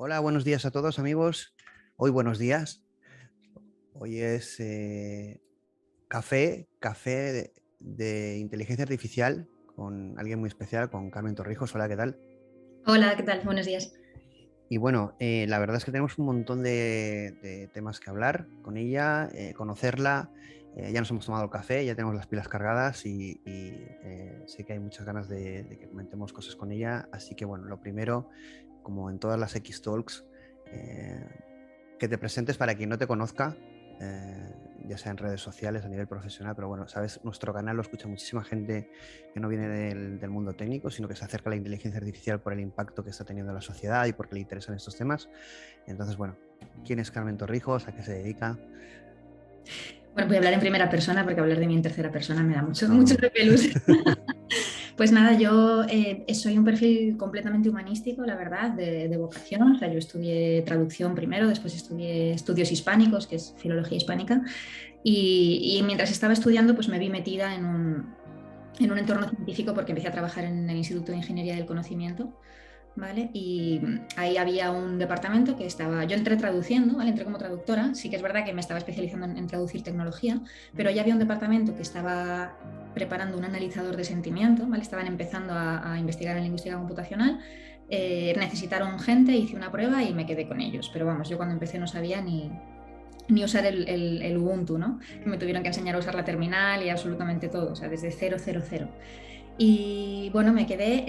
Hola, buenos días a todos amigos. Hoy buenos días. Hoy es café de inteligencia artificial con alguien muy especial, con Carmen Torrijos. Hola, ¿qué tal? Hola, ¿qué tal? Buenos días. Y bueno, la verdad es que tenemos un montón de temas que hablar con ella, conocerla. Ya nos hemos tomado el café, ya tenemos las pilas cargadas y sé que hay muchas ganas de que comentemos cosas con ella. Así que bueno, lo primero, como en todas las X-Talks, eh, que te presentes para quien no te conozca, ya sea en redes sociales, a nivel profesional, pero bueno, sabes, nuestro canal lo escucha muchísima gente que no viene del mundo técnico, sino que se acerca a la inteligencia artificial por el impacto que está teniendo en la sociedad y porque le interesan estos temas. Entonces, bueno, ¿quién es Carmen Torrijos? ¿A qué se dedica? Bueno, voy a hablar en primera persona porque hablar de mí en tercera persona me da mucho No. repelús. Pues nada, yo soy un perfil completamente humanístico, la verdad, de vocación. O sea, yo estudié traducción primero, después estudié estudios hispánicos, que es filología hispánica, y mientras estaba estudiando, pues me vi metida en un entorno científico porque empecé a trabajar en el Instituto de Ingeniería del Conocimiento. ¿Vale? Y ahí había un departamento que estaba, yo entré traduciendo, ¿vale? Entré como traductora, sí que es verdad que me estaba especializando en traducir tecnología, pero ya había un departamento que estaba preparando un analizador de sentimiento, ¿vale? Estaban empezando a investigar en lingüística computacional, necesitaron gente, hice una prueba y me quedé con ellos, pero vamos, yo cuando empecé no sabía ni usar el Ubuntu, ¿no? Que me tuvieron que enseñar a usar la terminal y absolutamente todo, o sea, desde cero, cero, cero. Y bueno, me quedé,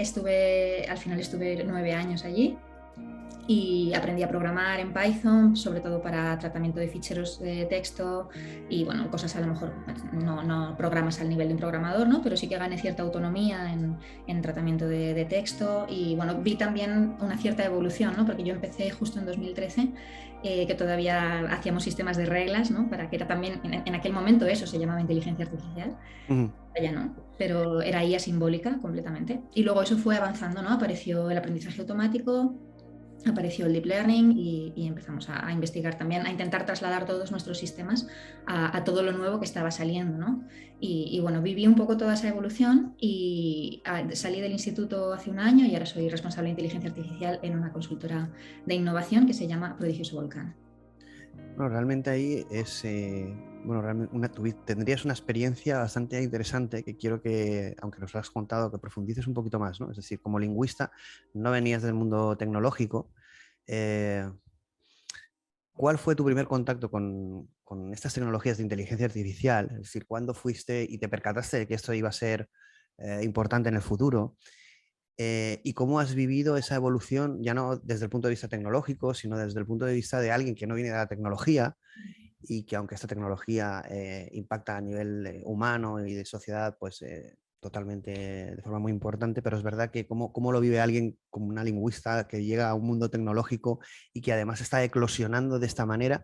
al final estuve 9 años allí y aprendí a programar en Python, sobre todo para tratamiento de ficheros de texto y bueno, cosas a lo mejor no programas al nivel de un programador, ¿no? Pero sí que gané cierta autonomía en tratamiento de texto y bueno, vi también una cierta evolución, ¿no? Porque yo empecé justo en 2013, que todavía hacíamos sistemas de reglas, ¿no? Para que era también, en aquel momento eso se llamaba inteligencia artificial, Ujú. ya no, pero era IA simbólica completamente. Y luego eso fue avanzando, ¿no? Apareció el aprendizaje automático, apareció el deep learning y empezamos a investigar también, a intentar trasladar todos nuestros sistemas a todo lo nuevo que estaba saliendo, ¿no? Y bueno, viví un poco toda esa evolución y salí del instituto hace un año y ahora soy responsable de inteligencia artificial en una consultora de innovación que se llama Prodigioso Volcán. Bueno, realmente ahí es, bueno, realmente tendrías una experiencia bastante interesante que quiero que, aunque nos lo has contado, que profundices un poquito más, ¿no? Es decir, como lingüista, no venías del mundo tecnológico. eh, ¿Cuál fue tu primer contacto con estas tecnologías de inteligencia artificial? Es decir, ¿cuándo fuiste y te percataste de que esto iba a ser importante en el futuro? ¿Y cómo has vivido esa evolución, ya no desde el punto de vista tecnológico, sino desde el punto de vista de alguien que no viene de la tecnología y que aunque esta tecnología impacta a nivel humano y de sociedad, pues totalmente de forma muy importante, pero es verdad que cómo lo vive alguien como una lingüista que llega a un mundo tecnológico y que además está eclosionando de esta manera,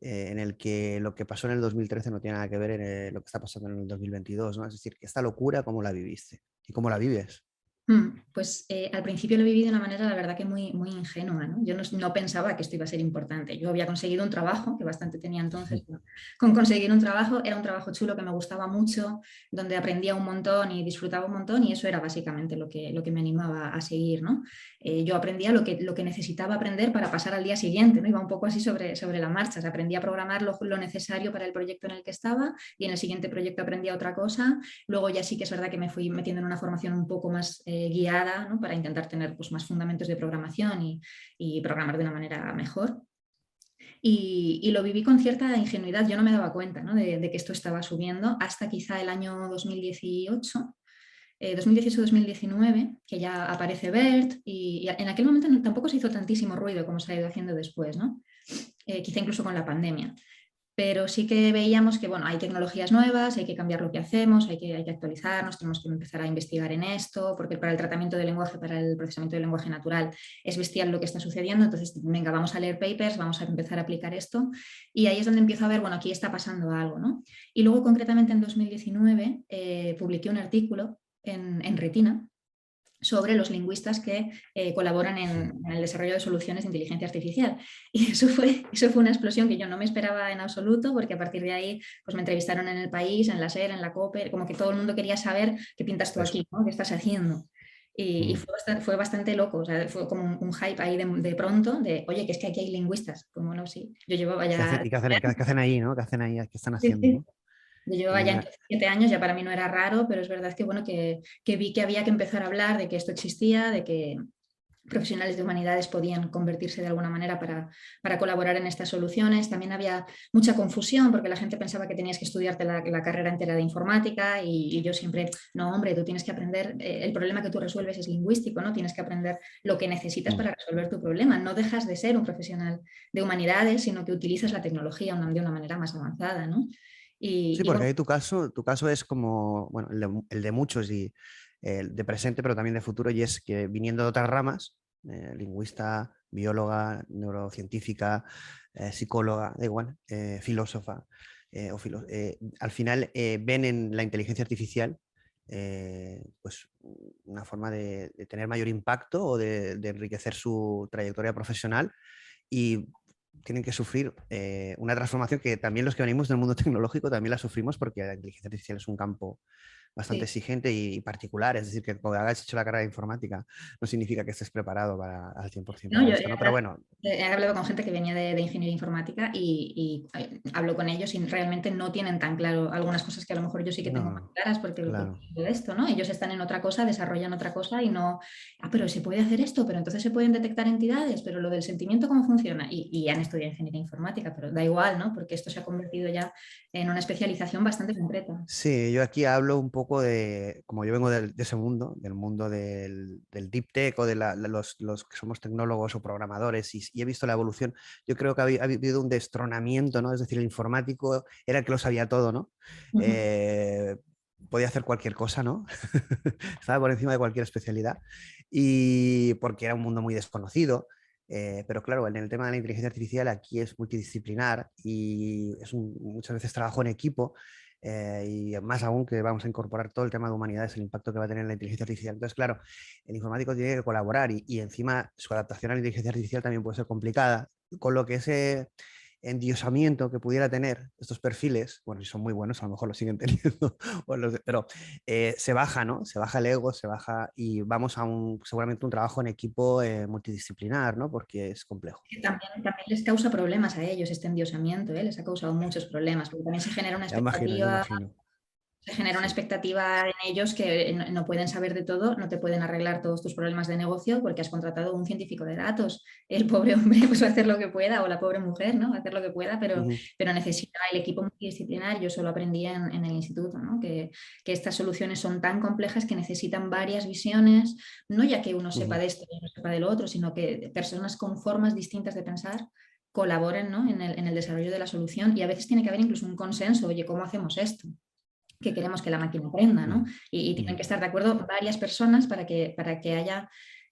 en el que lo que pasó en el 2013 no tiene nada que ver en lo que está pasando en el 2022, ¿no? Es decir, que esta locura, ¿cómo la viviste? ¿Y cómo la vives? Pues al principio lo viví de una manera, la verdad que muy ingenua, ¿no? Yo no pensaba que esto iba a ser importante. Yo había conseguido un trabajo, que bastante tenía entonces, pero con conseguir un trabajo, era un trabajo chulo que me gustaba mucho, donde aprendía un montón y disfrutaba un montón y eso era básicamente lo que me animaba a seguir, ¿no? Yo aprendía lo que necesitaba aprender para pasar al día siguiente, ¿no? Iba un poco así sobre la marcha, o sea, aprendía a programar lo necesario para el proyecto en el que estaba y en el siguiente proyecto aprendía otra cosa. Luego ya sí que es verdad que me fui metiendo en una formación un poco más guiada, ¿no? Para intentar tener pues, más fundamentos de programación y programar de una manera mejor. Y lo viví con cierta ingenuidad, yo no me daba cuenta, ¿no? de que esto estaba subiendo hasta quizá el año 2018. 2018-2019, que ya aparece BERT y en aquel momento tampoco se hizo tantísimo ruido como se ha ido haciendo después, ¿no? Quizá incluso con la pandemia. Pero sí que veíamos que bueno, hay tecnologías nuevas, hay que cambiar lo que hacemos, hay que actualizarnos, tenemos que empezar a investigar en esto, porque para el tratamiento del lenguaje, para el procesamiento del lenguaje natural, es bestial lo que está sucediendo. Entonces, venga, vamos a leer papers, vamos a empezar a aplicar esto. Y ahí es donde empiezo a ver, bueno, aquí está pasando algo, ¿no? Y luego, concretamente en 2019, publiqué un artículo en Retina sobre los lingüistas que colaboran en el desarrollo de soluciones de inteligencia artificial. Y eso fue una explosión que yo no me esperaba en absoluto, porque a partir de ahí pues me entrevistaron en El País, en la SER, en la COPE, como que todo el mundo quería saber qué pintas tú Eso. aquí, ¿no? ¿Qué estás haciendo? Y Mm. fue bastante loco, o sea, fue como un hype ahí de pronto, de, oye, que es que aquí hay lingüistas. Pues bueno, sí, yo llevaba ¿Qué hacen, ya... y qué hacen ahí, ¿no? ¿Qué hacen ahí? ¿Qué están Sí, haciendo, sí. no? Yo llevaba Y ya una- entonces 7 años, ya para mí no era raro, pero es verdad que, bueno, que vi que había que empezar a hablar de que esto existía, de que profesionales de humanidades podían convertirse de alguna manera para colaborar en estas soluciones. También había mucha confusión porque la gente pensaba que tenías que estudiarte la carrera entera de informática y yo siempre, no, hombre, tú tienes que aprender, el problema que tú resuelves es lingüístico, ¿no? Tienes que aprender lo que necesitas Mm. para resolver tu problema. No dejas de ser un profesional de humanidades, sino que utilizas la tecnología de una manera más avanzada, ¿no? Sí, Y porque bueno, ahí tu caso es como, bueno, el de muchos y el de presente, pero también de futuro, y es que viniendo de otras ramas, lingüista, bióloga, neurocientífica, psicóloga, da igual, filósofa, al final ven en la inteligencia artificial pues una forma de tener mayor impacto o de enriquecer su trayectoria profesional y tienen que sufrir una transformación que también los que venimos del mundo tecnológico también la sufrimos porque la inteligencia artificial es un campo bastante sí. exigente y particular, es decir, que cuando hayas hecho la carrera de informática no significa que estés preparado al 100% No, para yo esto, ¿no? Pero bueno, he hablado con gente que venía de ingeniería informática y hablo con ellos y realmente no tienen tan claro algunas cosas que a lo mejor yo sí que tengo más no, claras porque claro. todo esto, ¿no? Ellos están en otra cosa, desarrollan otra cosa y no, pero se puede hacer esto, pero entonces se pueden detectar entidades, pero lo del sentimiento, ¿cómo funciona? Y han estudiado ingeniería informática, pero da igual, ¿no? Porque esto se ha convertido ya en una especialización bastante concreta. Sí, yo aquí hablo un poco de, como yo vengo de ese mundo, del mundo del deep tech o de los que somos tecnólogos o programadores y he visto la evolución, yo creo que ha habido un destronamiento, ¿no? Es decir, el informático era el que lo sabía todo, ¿no? Ujú. Eh, Podía hacer cualquier cosa, ¿no? Estaba por encima de cualquier especialidad y porque era un mundo muy desconocido. Pero claro, en el tema de la inteligencia artificial aquí es multidisciplinar y muchas veces trabajo en equipo y más aún que vamos a incorporar todo el tema de humanidades, el impacto que va a tener la inteligencia artificial. Entonces, claro, el informático tiene que colaborar y encima su adaptación a la inteligencia artificial también puede ser complicada, con lo que ese endiosamiento que pudiera tener estos perfiles, bueno, si son muy buenos, a lo mejor lo siguen teniendo, pero se baja, ¿no? Se baja el ego, se baja y vamos a seguramente un trabajo en equipo multidisciplinar, ¿no? Porque es complejo. Que también les causa problemas a ellos este endiosamiento, ¿eh? Les ha causado muchos problemas, porque también Ya imagino, se genera una sí. expectativa en ellos que no pueden saber de todo, no te pueden arreglar todos tus problemas de negocio porque has contratado a un científico de datos. El pobre hombre pues va a hacer lo que pueda, o la pobre mujer, ¿no? Va a hacer lo que pueda, Ujú, pero necesita el equipo multidisciplinar. Yo solo aprendí en el instituto, ¿no? Que estas soluciones son tan complejas que necesitan varias visiones, no ya que uno sepa ujú. de esto y uno sepa de lo otro, sino que personas con formas distintas de pensar colaboren, ¿no? en el desarrollo de la solución y a veces tiene que haber incluso un consenso, oye, ¿cómo hacemos esto? Que queremos que la máquina aprenda, ¿no? Mm, Y tienen mm. que estar de acuerdo varias personas para que haya,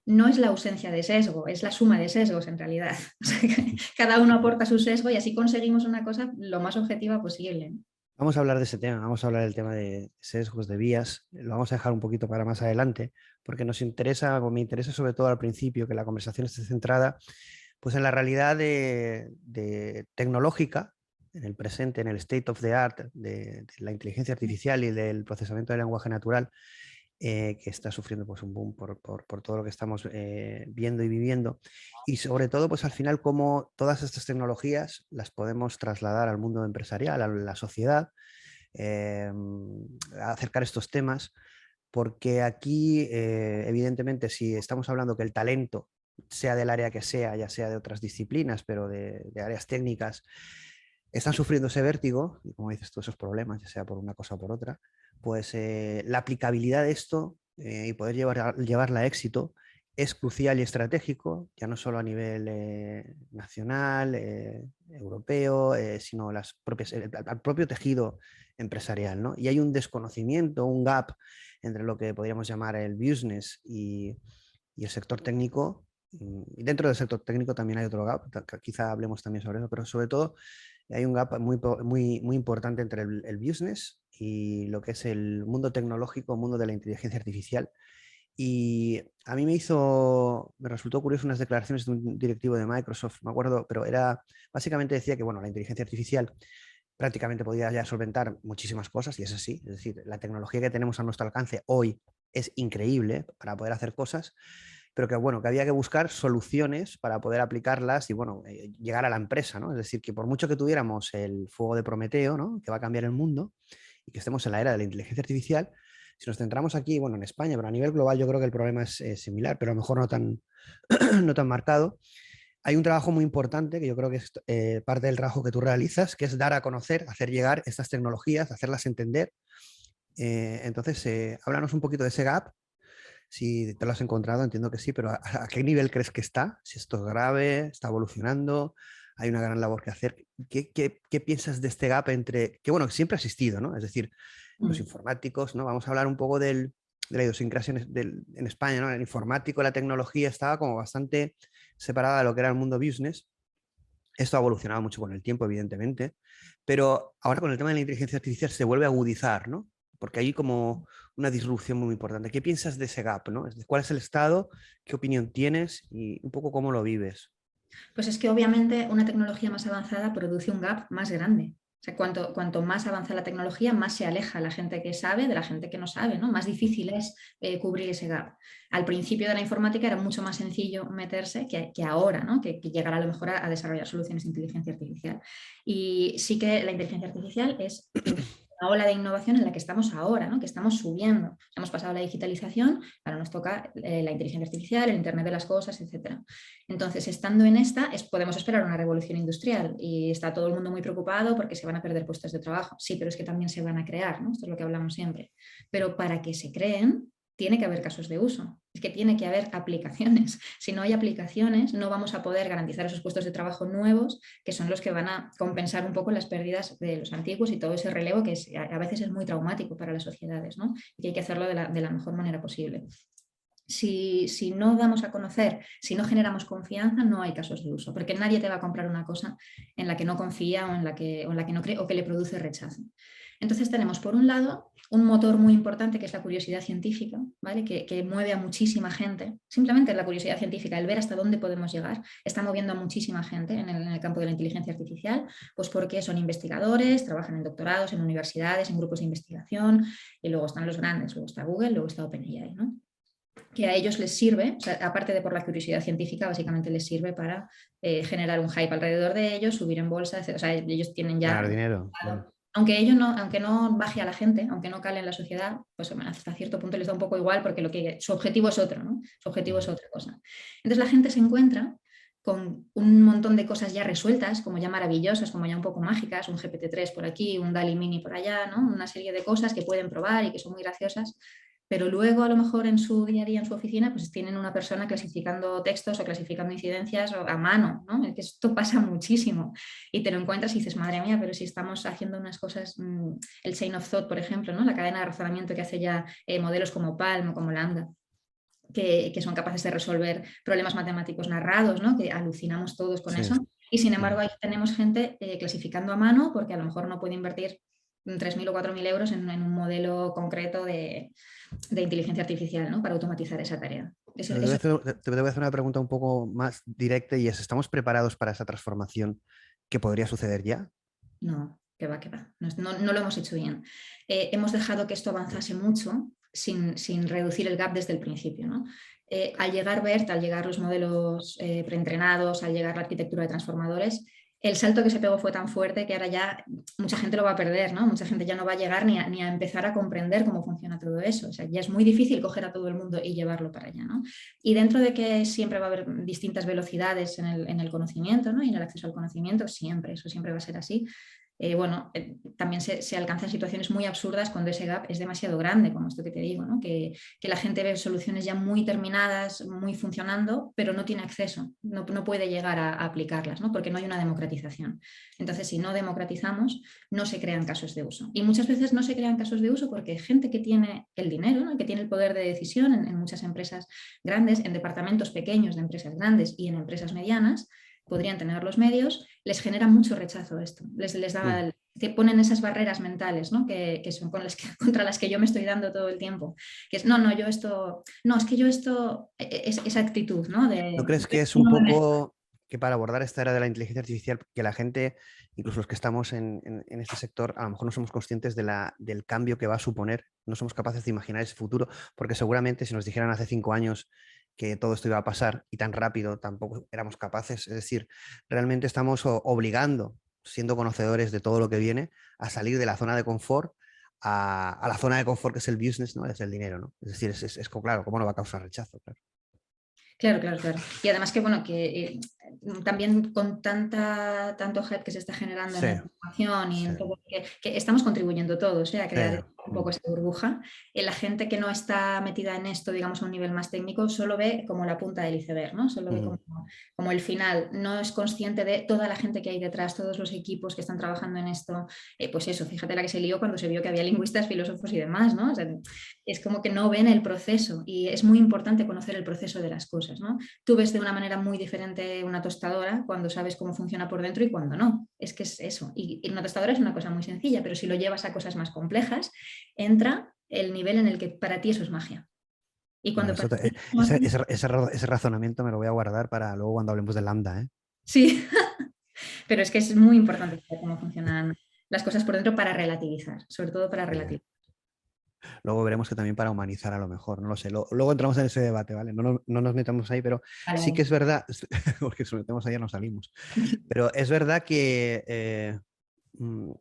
no es la ausencia de sesgo, es la suma de sesgos en realidad. O sea, que cada uno aporta su sesgo y así conseguimos una cosa lo más objetiva posible. Vamos a hablar de ese tema, vamos a hablar del tema de sesgos, de vías, lo vamos a dejar un poquito para más adelante, porque nos interesa, o me interesa sobre todo al principio, que la conversación esté centrada pues en la realidad de tecnológica, en el presente, en el state of the art de la inteligencia artificial y del procesamiento del lenguaje natural, que está sufriendo pues, un boom por todo lo que estamos viendo y viviendo. Y sobre todo, pues al final, cómo todas estas tecnologías las podemos trasladar al mundo empresarial, a la sociedad, eh, a acercar estos temas, porque aquí, evidentemente, si estamos hablando que el talento, sea del área que sea, ya sea de otras disciplinas, pero de áreas técnicas, están sufriendo ese vértigo, y como dices, todos esos problemas, ya sea por una cosa o por otra, pues la aplicabilidad de esto y poder llevarla a éxito es crucial y estratégico, ya no solo a nivel nacional, europeo, sino al propio tejido empresarial, ¿no? Y hay un desconocimiento, un gap entre lo que podríamos llamar el business y el sector técnico. Y dentro del sector técnico también hay otro gap, quizá hablemos también sobre eso, pero sobre todo hay un gap muy importante entre el business y lo que es el mundo tecnológico, el mundo de la inteligencia artificial. Y a mí me resultó curioso unas declaraciones de un directivo de Microsoft, me acuerdo, pero básicamente decía que, bueno, la inteligencia artificial prácticamente podía ya solventar muchísimas cosas, y es así, es decir, la tecnología que tenemos a nuestro alcance hoy es increíble para poder hacer cosas, pero que bueno, que había que buscar soluciones para poder aplicarlas y bueno, llegar a la empresa, ¿no? Es decir, que por mucho que tuviéramos el fuego de Prometeo, ¿no? Que va a cambiar el mundo y que estemos en la era de la inteligencia artificial, si nos centramos aquí, bueno, en España, pero a nivel global yo creo que el problema es similar, pero a lo mejor no tan, no tan marcado. Hay un trabajo muy importante que yo creo que es parte del trabajo que tú realizas, que es dar a conocer, hacer llegar estas tecnologías, hacerlas entender. Entonces, háblanos un poquito de ese gap. Si te lo has encontrado, entiendo que sí, pero ¿a qué nivel crees que está? Si esto es grave, está evolucionando, hay una gran labor que hacer. ¿Qué piensas de este gap entre, que bueno, que siempre ha existido, ¿no? Es decir, los Mm. informáticos, ¿no? Vamos a hablar un poco de la idiosincrasia en España, ¿no? El informático, la tecnología estaba como bastante separada de lo que era el mundo business. Esto ha evolucionado mucho con el tiempo, evidentemente, pero ahora con el tema de la inteligencia artificial se vuelve a agudizar, ¿no? Porque hay como una disrupción muy importante. ¿Qué piensas de ese gap, ¿no? ¿Cuál es el estado? ¿Qué opinión tienes? Y un poco cómo lo vives. Pues es que obviamente una tecnología más avanzada produce un gap más grande. O sea, cuanto más avanza la tecnología, más se aleja la gente que sabe de la gente que no sabe, ¿no? Más difícil es cubrir ese gap. Al principio de la informática era mucho más sencillo meterse que ahora, ¿no? Que llegar a lo mejor a desarrollar soluciones de inteligencia artificial. Y sí que la inteligencia artificial es una ola de innovación en la que estamos ahora, ¿no? Que estamos subiendo. Hemos pasado a la digitalización, ahora nos toca la inteligencia artificial, el Internet de las cosas, etcétera. Entonces, estando en esta, podemos esperar una revolución industrial y está todo el mundo muy preocupado porque se van a perder puestos de trabajo. Sí, pero es que también se van a crear, ¿no? Esto es lo que hablamos siempre. Pero para que se creen, tiene que haber casos de uso. Es que tiene que haber aplicaciones. Si no hay aplicaciones, no vamos a poder garantizar esos puestos de trabajo nuevos, que son los que van a compensar un poco las pérdidas de los antiguos y todo ese relevo que a veces es muy traumático para las sociedades, ¿no? Y que hay que hacerlo de la mejor manera posible. Si no damos a conocer, si no generamos confianza, no hay casos de uso, porque nadie te va a comprar una cosa en la que no confía o en la que no cree o que le produce rechazo. Entonces tenemos, por un lado, un motor muy importante que es la curiosidad científica, ¿vale? Que mueve a muchísima gente. Simplemente la curiosidad científica, el ver hasta dónde podemos llegar, está moviendo a muchísima gente en el campo de la inteligencia artificial, pues porque son investigadores, trabajan en doctorados, en universidades, en grupos de investigación, y luego están los grandes, luego está Google, luego está OpenAI, ¿no? Que a ellos les sirve, o sea, aparte de por la curiosidad científica, básicamente les sirve para generar un hype alrededor de ellos, subir en bolsa, etc. O sea, ellos tienen Ganar ya, dinero. Claro. aunque no baje a la gente, aunque no cale en la sociedad, pues hasta cierto punto les da un poco igual porque su objetivo es otro, ¿no? Su objetivo es otra cosa. Entonces la gente se encuentra con un montón de cosas ya resueltas, como ya maravillosas, como ya un poco mágicas, un GPT-3 por aquí, un DALI Mini por allá, ¿no? Una serie de cosas que pueden probar y que son muy graciosas, pero luego a lo mejor en su día a día, en su oficina, pues tienen una persona clasificando textos o clasificando incidencias a mano, ¿no? Es que esto pasa muchísimo y te lo encuentras y dices, madre mía, pero si estamos haciendo unas cosas, el chain of thought, por ejemplo, ¿no? La cadena de razonamiento que hace ya modelos como Palm o como Lambda. Que son capaces de resolver problemas matemáticos narrados, ¿no? Que alucinamos todos con Sí, eso. Y sin sí. embargo, ahí tenemos gente clasificando a mano porque a lo mejor no puede invertir 3.000 o 4.000 euros en un modelo concreto de inteligencia artificial, ¿no? Para automatizar esa tarea. Pero te voy a hacer una pregunta un poco más directa y es, ¿estamos preparados para esa transformación que podría suceder ya? No, que va, que va. No lo hemos hecho bien. Hemos dejado que esto avanzase mucho sin reducir el gap desde el principio, ¿no? Al llegar BERT, al llegar los modelos preentrenados, al llegar la arquitectura de transformadores, el salto que se pegó fue tan fuerte que ahora ya mucha gente lo va a perder, ¿no? Mucha gente ya no va a llegar ni a empezar a comprender cómo funciona todo eso. O sea, ya es muy difícil coger a todo el mundo y llevarlo para allá, ¿no? Y dentro de que siempre va a haber distintas velocidades en el conocimiento, ¿no? Y en el acceso al conocimiento, siempre, eso siempre va a ser así. También se alcanzan situaciones muy absurdas cuando ese gap es demasiado grande, como esto que te digo, ¿no? Que la gente ve soluciones ya muy terminadas, muy funcionando, pero no tiene acceso, no puede llegar a aplicarlas, ¿no? Porque no hay una democratización. Entonces, si no democratizamos, no se crean casos de uso. Y muchas veces no se crean casos de uso porque gente que tiene el dinero, ¿no? Que tiene el poder de decisión en muchas empresas grandes, en departamentos pequeños de empresas grandes y en empresas medianas, podrían tener los medios, les genera mucho rechazo esto, te ponen esas barreras mentales, ¿no? que son contra las que yo me estoy dando todo el tiempo, que es, es que yo esto, esa actitud, ¿no? ¿No crees que es un poco que para abordar esta era de la inteligencia artificial, que la gente, incluso los que estamos en este sector, a lo mejor no somos conscientes del cambio que va a suponer no somos capaces de imaginar ese futuro, porque seguramente si nos dijeran hace 5 años que todo esto iba a pasar y tan rápido, tampoco éramos capaces. Es decir, realmente estamos obligando, siendo conocedores de todo lo que viene, a salir de la zona de confort a la zona de confort que es el business, ¿no? Es el dinero, ¿no? Es decir, claro, ¿cómo no va a causar rechazo? Claro. Claro, claro, claro. Y además que, bueno, que también con tanto hype que se está generando en Sí, la información y sí, en todo, que estamos contribuyendo todos, a sí. crear un poco esa burbuja. La gente que no está metida en esto, digamos, a un nivel más técnico, solo ve como la punta del iceberg, ¿no? Solo ve como el final. No es consciente de toda la gente que hay detrás, todos los equipos que están trabajando en esto. Pues eso, fíjate la que se lió cuando se vio que había lingüistas, filósofos y demás, ¿no? O sea, es como que no ven el proceso y es muy importante conocer el proceso de las cosas, ¿no? Tú ves de una manera muy diferente una tostadora cuando sabes cómo funciona por dentro y cuando no. Es que es eso. Y una tostadora es una cosa muy sencilla, pero si lo llevas a cosas más complejas, entra el nivel en el que para ti eso es magia. Y Bueno, cuando para ti es ese, magia, ese razonamiento me lo voy a guardar para luego cuando hablemos de Lambda, ¿eh? sí, pero es que es muy importante saber cómo funcionan las cosas por dentro para relativizar, sobre todo para Sí. relativizar. Luego veremos que también para humanizar a lo mejor, no lo sé. Luego entramos en ese debate, ¿vale? No nos metamos ahí, pero Vale, sí que vale. es verdad, porque si nos metemos ahí ya no salimos, pero es verdad que mm,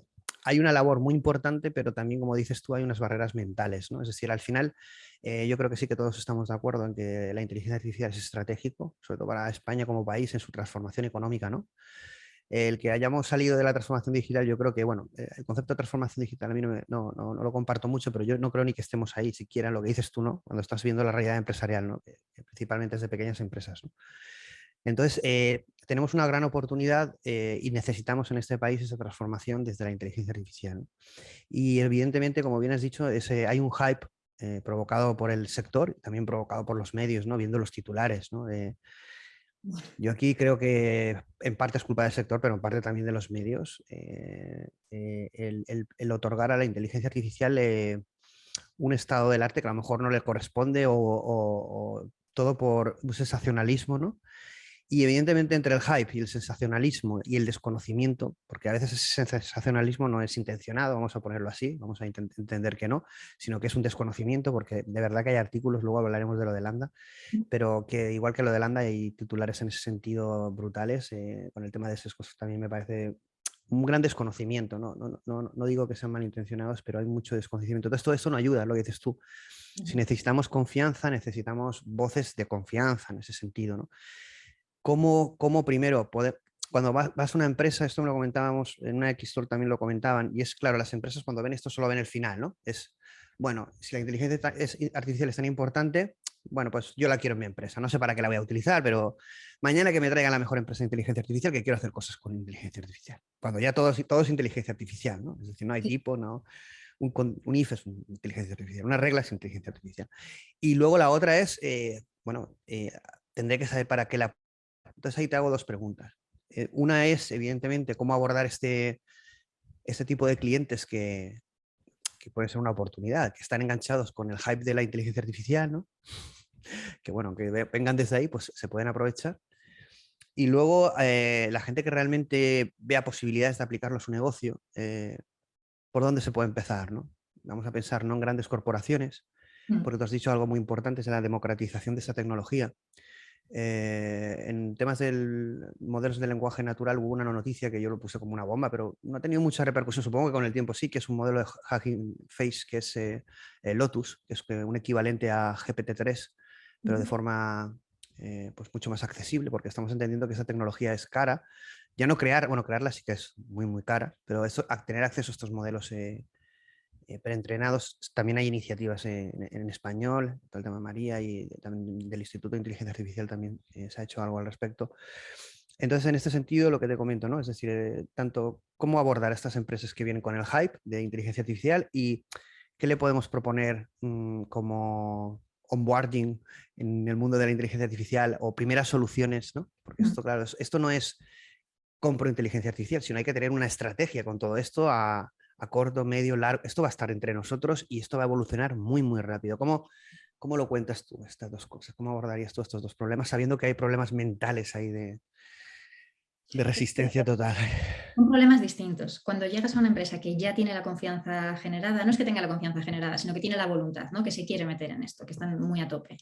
hay una labor muy importante, pero también, como dices tú, hay unas barreras mentales, ¿no? Es decir, al final, yo creo que sí que todos estamos de acuerdo en que la inteligencia artificial es estratégico, sobre todo para España como país en su transformación económica, ¿no? El que hayamos salido de la transformación digital, yo creo que, bueno, el concepto de transformación digital a mí no lo comparto mucho, pero yo no creo ni que estemos ahí siquiera en lo que dices tú, ¿no? Cuando estás viendo la realidad empresarial, ¿no? Que principalmente es de pequeñas empresas, ¿no? Entonces, tenemos una gran oportunidad y necesitamos en este país esa transformación desde la inteligencia artificial, ¿no? Y evidentemente, como bien has dicho, hay un hype provocado por el sector, también provocado por los medios, ¿no? Viendo los titulares, ¿no? Yo aquí creo que en parte es culpa del sector, pero en parte también de los medios. El otorgar a la inteligencia artificial un estado del arte que a lo mejor no le corresponde o todo por un sensacionalismo, ¿no? Y evidentemente entre el hype y el sensacionalismo y el desconocimiento, porque a veces ese sensacionalismo no es intencionado, vamos a ponerlo así, vamos a entender que no, sino que es un desconocimiento, porque de verdad que hay artículos, luego hablaremos de lo de Landa, pero que igual que lo de Landa hay titulares en ese sentido brutales, con el tema de sesgos también me parece un gran desconocimiento, no digo que sean malintencionados, pero hay mucho desconocimiento. Entonces todo esto no ayuda, lo que dices tú. Si necesitamos confianza, necesitamos voces de confianza en ese sentido, ¿no? ¿Cómo primero poder, cuando vas a una empresa, esto me lo comentábamos, en una X-Store también lo comentaban, y es claro, las empresas cuando ven esto solo ven el final, ¿no? Es, bueno, si la inteligencia artificial es tan importante, bueno, pues yo la quiero en mi empresa. No sé para qué la voy a utilizar, pero mañana que me traigan la mejor empresa de inteligencia artificial, que quiero hacer cosas con inteligencia artificial. Cuando ya todo es inteligencia artificial, ¿no? Es decir, no hay tipo, no. Un if es inteligencia artificial, una regla es inteligencia artificial. Y luego la otra es, bueno, tendré que saber para qué la... Entonces ahí te hago dos preguntas. Una es, evidentemente, cómo abordar este tipo de clientes que puede ser una oportunidad, que están enganchados con el hype de la inteligencia artificial, ¿no? Que bueno, que vengan desde ahí, pues se pueden aprovechar. Y luego la gente que realmente vea posibilidades de aplicarlo a su negocio, ¿por dónde se puede empezar, no? Vamos a pensar no en grandes corporaciones, porque tú has dicho algo muy importante, es la democratización de esta tecnología. En temas de modelos de lenguaje natural hubo una noticia que yo lo puse como una bomba, pero no ha tenido mucha repercusión. Supongo que con el tiempo sí, que es un modelo de Hugging Face, que es Lotus, que es un equivalente a GPT-3, pero de forma pues mucho más accesible, porque estamos entendiendo que esa tecnología es cara. Ya no bueno, crearla sí que es muy, muy cara, pero eso, tener acceso a estos modelos preentrenados. También hay iniciativas en español, todo el tema de María y también del Instituto de Inteligencia Artificial también se ha hecho algo al respecto. Entonces, en este sentido, lo que te comento, ¿no? Es decir, tanto cómo abordar a estas empresas que vienen con el hype de inteligencia artificial y qué le podemos proponer como onboarding en el mundo de la inteligencia artificial o primeras soluciones, ¿no? Porque esto, claro, esto no es compro inteligencia artificial, sino hay que tener una estrategia con todo esto a corto, medio, largo. Esto va a estar entre nosotros y esto va a evolucionar muy, muy rápido. ¿Cómo lo cuentas tú, estas dos cosas? ¿Cómo abordarías tú estos dos problemas, sabiendo que hay problemas mentales ahí de... De resistencia total. Son problemas distintos. Cuando llegas a una empresa que ya tiene la confianza generada, no es que tenga la confianza generada, sino que tiene la voluntad, ¿no? Que se quiere meter en esto, que están muy a tope.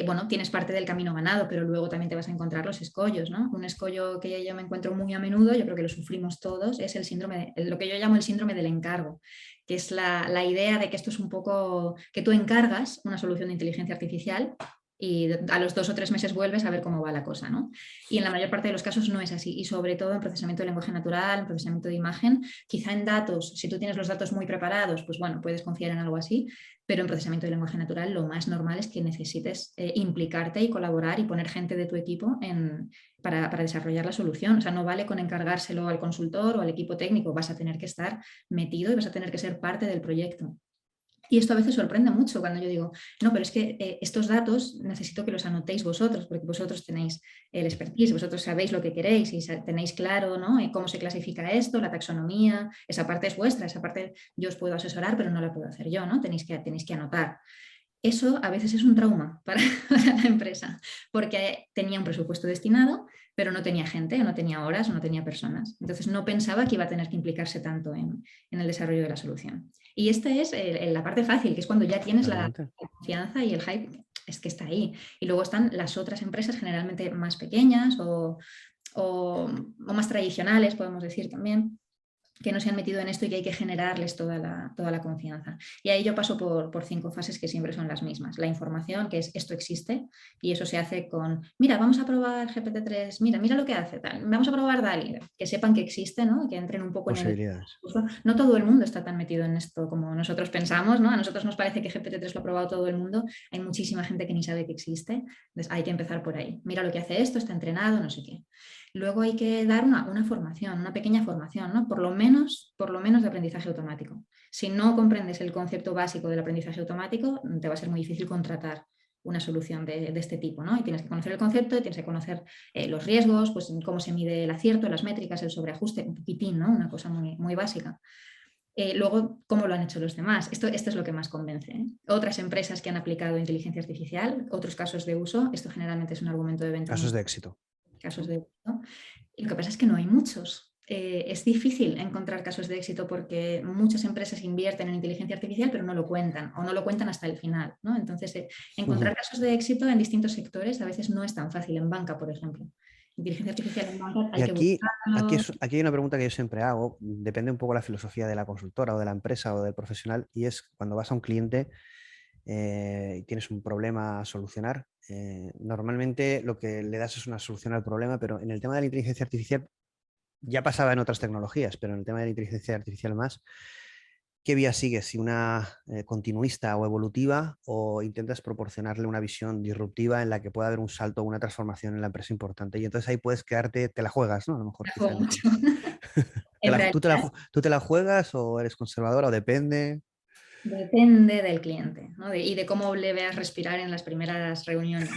Bueno, tienes parte del camino ganado, pero luego también te vas a encontrar los escollos, ¿no? Un escollo que yo me encuentro muy a menudo, yo creo que lo sufrimos todos, es el síndrome, lo que yo llamo el síndrome del encargo, que es la idea de que esto es un poco que tú encargas una solución de inteligencia artificial y a los 2 o 3 meses vuelves a ver cómo va la cosa, ¿no? Y en la mayor parte de los casos no es así, y sobre todo en procesamiento de lenguaje natural, en procesamiento de imagen, quizá en datos, si tú tienes los datos muy preparados, pues bueno, puedes confiar en algo así, pero en procesamiento de lenguaje natural lo más normal es que necesites implicarte y colaborar y poner gente de tu equipo para desarrollar la solución. O sea, no vale con encargárselo al consultor o al equipo técnico, vas a tener que estar metido y vas a tener que ser parte del proyecto. Y esto a veces sorprende mucho cuando yo digo, no, pero es que estos datos necesito que los anotéis vosotros, porque vosotros tenéis el expertise, vosotros sabéis lo que queréis y tenéis claro, ¿no? Cómo se clasifica esto, la taxonomía, esa parte es vuestra, esa parte yo os puedo asesorar, pero no la puedo hacer yo, ¿no? Tenéis que anotar. Eso a veces es un trauma para, para la empresa, porque tenía un presupuesto destinado, pero no tenía gente, no tenía horas, no tenía personas. Entonces no pensaba que iba a tener que implicarse tanto en el desarrollo de la solución. Y esta es la parte fácil, que es cuando ya tienes la Realmente. confianza y el hype es que está ahí. Y luego están las otras empresas generalmente más pequeñas o más tradicionales, podemos decir también, que no se han metido en esto y que hay que generarles toda la confianza. Y ahí yo paso por 5 fases que siempre son las mismas. La información, que es esto existe, y eso se hace con, mira, vamos a probar GPT-3, mira lo que hace, tal. Vamos a probar DALL-E, que sepan que existe, ¿no? Que entren un poco en el... Posibilidades. No todo el mundo está tan metido en esto como nosotros pensamos, ¿no? A nosotros nos parece que GPT-3 lo ha probado todo el mundo, hay muchísima gente que ni sabe que existe, entonces hay que empezar por ahí. Mira lo que hace esto, está entrenado, no sé qué. Luego hay que dar una formación, una pequeña formación, ¿no? Por lo menos de aprendizaje automático. Si no comprendes el concepto básico del aprendizaje automático, te va a ser muy difícil contratar una solución de este tipo, ¿no? Y tienes que conocer el concepto, tienes que conocer los riesgos, pues cómo se mide el acierto, las métricas, el sobreajuste, un poquitín, ¿no? Una cosa muy, muy básica. Luego, ¿cómo lo han hecho los demás? Esto es lo que más convence, ¿eh? Otras empresas que han aplicado inteligencia artificial, otros casos de uso, esto generalmente es un argumento de venta muy Casos de éxito. casos de uso. Y lo que pasa es que no hay muchos. Es difícil encontrar casos de éxito porque muchas empresas invierten en inteligencia artificial pero no lo cuentan o no lo cuentan hasta el final, ¿no? Entonces, encontrar casos de éxito en distintos sectores a veces no es tan fácil. En banca, por ejemplo. Inteligencia artificial en banca Y hay que buscarlo. aquí hay una pregunta que yo siempre hago, depende un poco de la filosofía de la consultora o de la empresa o del profesional, y es cuando vas a un cliente y tienes un problema a solucionar, normalmente lo que le das es una solución al problema, pero en el tema de la inteligencia artificial ya pasaba en otras tecnologías, pero en el tema de la inteligencia artificial más, ¿qué vía sigues? ¿Si una continuista o evolutiva o intentas proporcionarle una visión disruptiva en la que pueda haber un salto o una transformación en la empresa importante? Y entonces ahí puedes quedarte, te la juegas, ¿no? A lo mejor Me quizá juego es mejor mucho. decir. En realidad, ¿Tú te la juegas o eres conservadora o depende? depende del cliente, ¿no? Y de cómo le veas respirar en las primeras reuniones.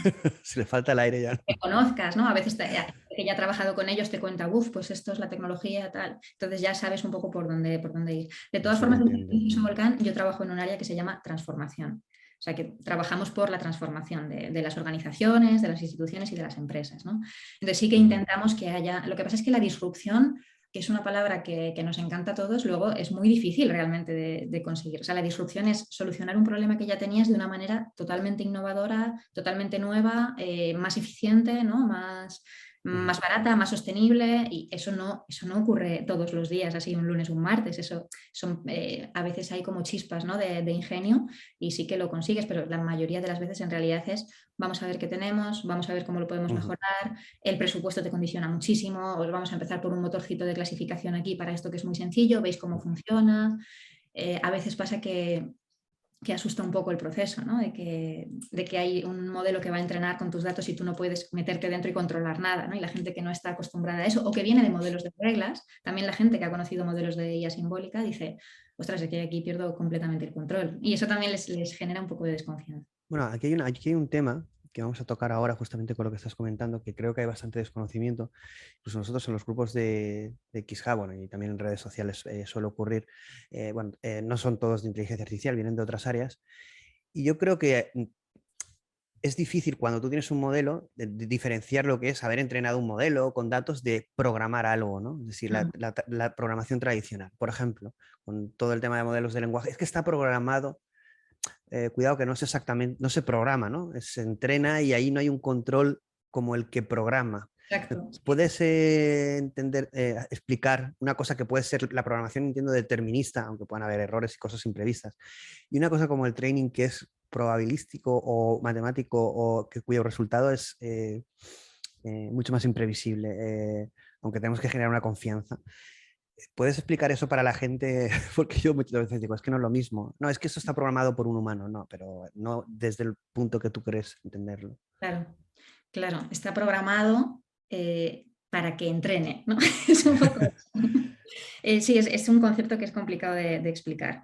Si le falta el aire ya, Que ¿no? conozcas, ¿no? A veces que ya ha trabajado con ellos te cuenta, uff, pues esto es la tecnología, tal. Entonces ya sabes un poco por dónde ir. De Ya todas se formas, entiende. en Volcán yo trabajo en un área que se llama transformación. O sea, que trabajamos por la transformación de las organizaciones, de las instituciones y de las empresas, ¿no? Entonces sí que intentamos que haya... Lo que pasa es que la disrupción, que es una palabra que nos encanta a todos, luego es muy difícil realmente de conseguir. O sea, la disrupción es solucionar un problema que ya tenías de una manera totalmente innovadora, totalmente nueva, más eficiente, ¿no? Más barata, más sostenible, y eso no ocurre todos los días, así un lunes o un martes. A veces hay como chispas, ¿no? de ingenio y sí que lo consigues, pero la mayoría de las veces en realidad es vamos a ver qué tenemos, vamos a ver cómo lo podemos mejorar, el presupuesto te condiciona muchísimo, os vamos a empezar por un motorcito de clasificación aquí para esto que es muy sencillo, veis cómo funciona. A veces pasa que asusta un poco el proceso, ¿no? de que hay un modelo que va a entrenar con tus datos y tú no puedes meterte dentro y controlar nada, ¿no? Y la gente que no está acostumbrada a eso o que viene de modelos de reglas, también la gente que ha conocido modelos de IA simbólica dice, ostras, es que aquí pierdo completamente el control. Y eso también les genera un poco de desconfianza. Bueno, aquí hay un tema que vamos a tocar ahora justamente con lo que estás comentando, que creo que hay bastante desconocimiento. Pues nosotros en los grupos de XHub, bueno, y también en redes sociales suele ocurrir, no son todos de inteligencia artificial, vienen de otras áreas. Y yo creo que es difícil cuando tú tienes un modelo de diferenciar lo que es haber entrenado un modelo con datos de programar algo, ¿no? Es decir, Mm, la programación tradicional. Por ejemplo, con todo el tema de modelos de lenguaje, es que está programado, cuidado que no es exactamente, no se programa, ¿no? Se entrena y ahí no hay un control como el que programa. exacto. ¿Puedes explicar una cosa que puede ser la programación, entiendo, determinista, aunque puedan haber errores y cosas imprevistas, y una cosa como el training que es probabilístico o matemático o cuyo resultado es mucho más imprevisible, aunque tenemos que generar una confianza? ¿Puedes explicar eso para la gente? Porque yo muchas veces digo, es que no es lo mismo. No, es que esto está programado por un humano, no, pero no desde el punto que tú crees entenderlo. Claro, claro, está programado para que entrene, ¿no? Es un poco sí, es un concepto que es complicado de explicar.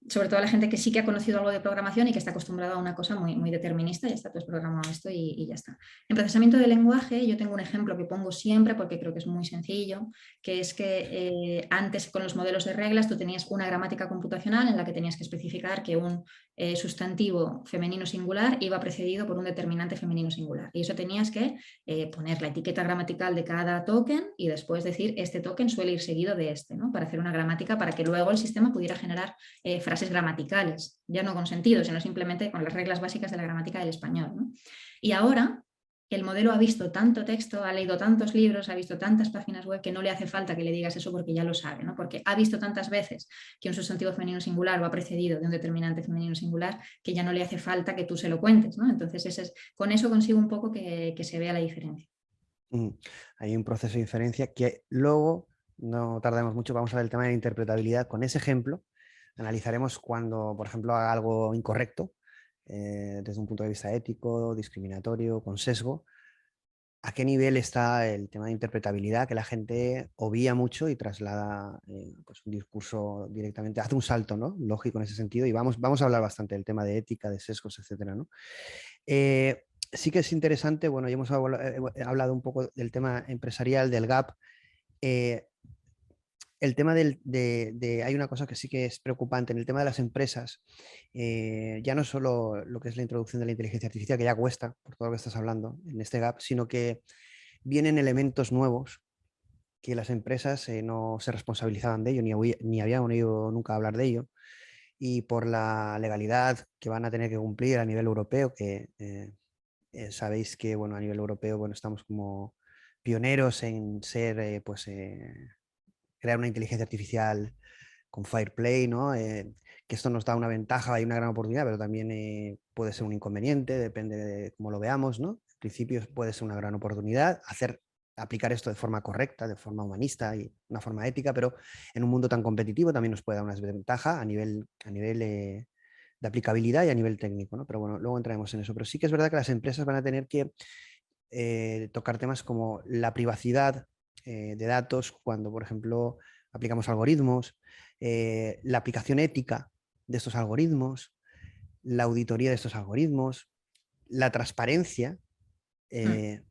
Sobre todo a la gente que sí que ha conocido algo de programación y que está acostumbrada a una cosa muy determinista, ya está, tú has programado esto y ya está. En procesamiento de lenguaje, yo tengo un ejemplo que pongo siempre porque creo que es muy sencillo, que es que antes con los modelos de reglas tú tenías una gramática computacional en la que tenías que especificar que un sustantivo femenino singular iba precedido por un determinante femenino singular. Y eso tenías que poner la etiqueta gramatical de cada token y después decir este token suele ir seguido de este, ¿no? Para hacer una gramática para que luego el sistema pudiera generar frases gramaticales, ya no con sentido, sino simplemente con las reglas básicas de la gramática del español, ¿no? Y ahora el modelo ha visto tanto texto, ha leído tantos libros, ha visto tantas páginas web que no le hace falta que le digas eso porque ya lo sabe, ¿no? Porque ha visto tantas veces que un sustantivo femenino singular va precedido de un determinante femenino singular que ya no le hace falta que tú se lo cuentes, ¿no? Entonces con eso consigo un poco que se vea la diferencia. Hay un proceso de inferencia que luego, no tardemos mucho, vamos a ver el tema de la interpretabilidad. Con ese ejemplo, analizaremos cuando, por ejemplo, haga algo incorrecto, desde un punto de vista ético, discriminatorio, con sesgo. ¿A qué nivel está el tema de interpretabilidad que la gente obvia mucho y traslada pues un discurso directamente, hace un salto, ¿no? Lógico en ese sentido, y vamos a hablar bastante del tema de ética, de sesgos, etcétera, ¿no? Sí que es interesante, bueno, ya hemos hablado un poco del tema empresarial, del gap. Eh, el tema hay una cosa que sí que es preocupante en el tema de las empresas, ya no solo lo que es la introducción de la inteligencia artificial, que ya cuesta, por todo lo que estás hablando en este gap, sino que vienen elementos nuevos que las empresas no se responsabilizaban de ello, ni habían oído nunca hablar de ello, y por la legalidad que van a tener que cumplir a nivel europeo, que sabéis que bueno, a nivel europeo bueno, estamos como pioneros en ser, crear una inteligencia artificial con Fireplay, ¿no? Que esto nos da una ventaja y una gran oportunidad, pero también puede ser un inconveniente, depende de cómo lo veamos, ¿no? En principio puede ser una gran oportunidad aplicar esto de forma correcta, de forma humanista y una forma ética, pero en un mundo tan competitivo también nos puede dar una desventaja a nivel de aplicabilidad y a nivel técnico, ¿no? Pero bueno, luego entraremos en eso. Pero sí que es verdad que las empresas van a tener que tocar temas como la privacidad de datos cuando, por ejemplo, aplicamos algoritmos, la aplicación ética de estos algoritmos, la auditoría de estos algoritmos, la transparencia. Mm. eh,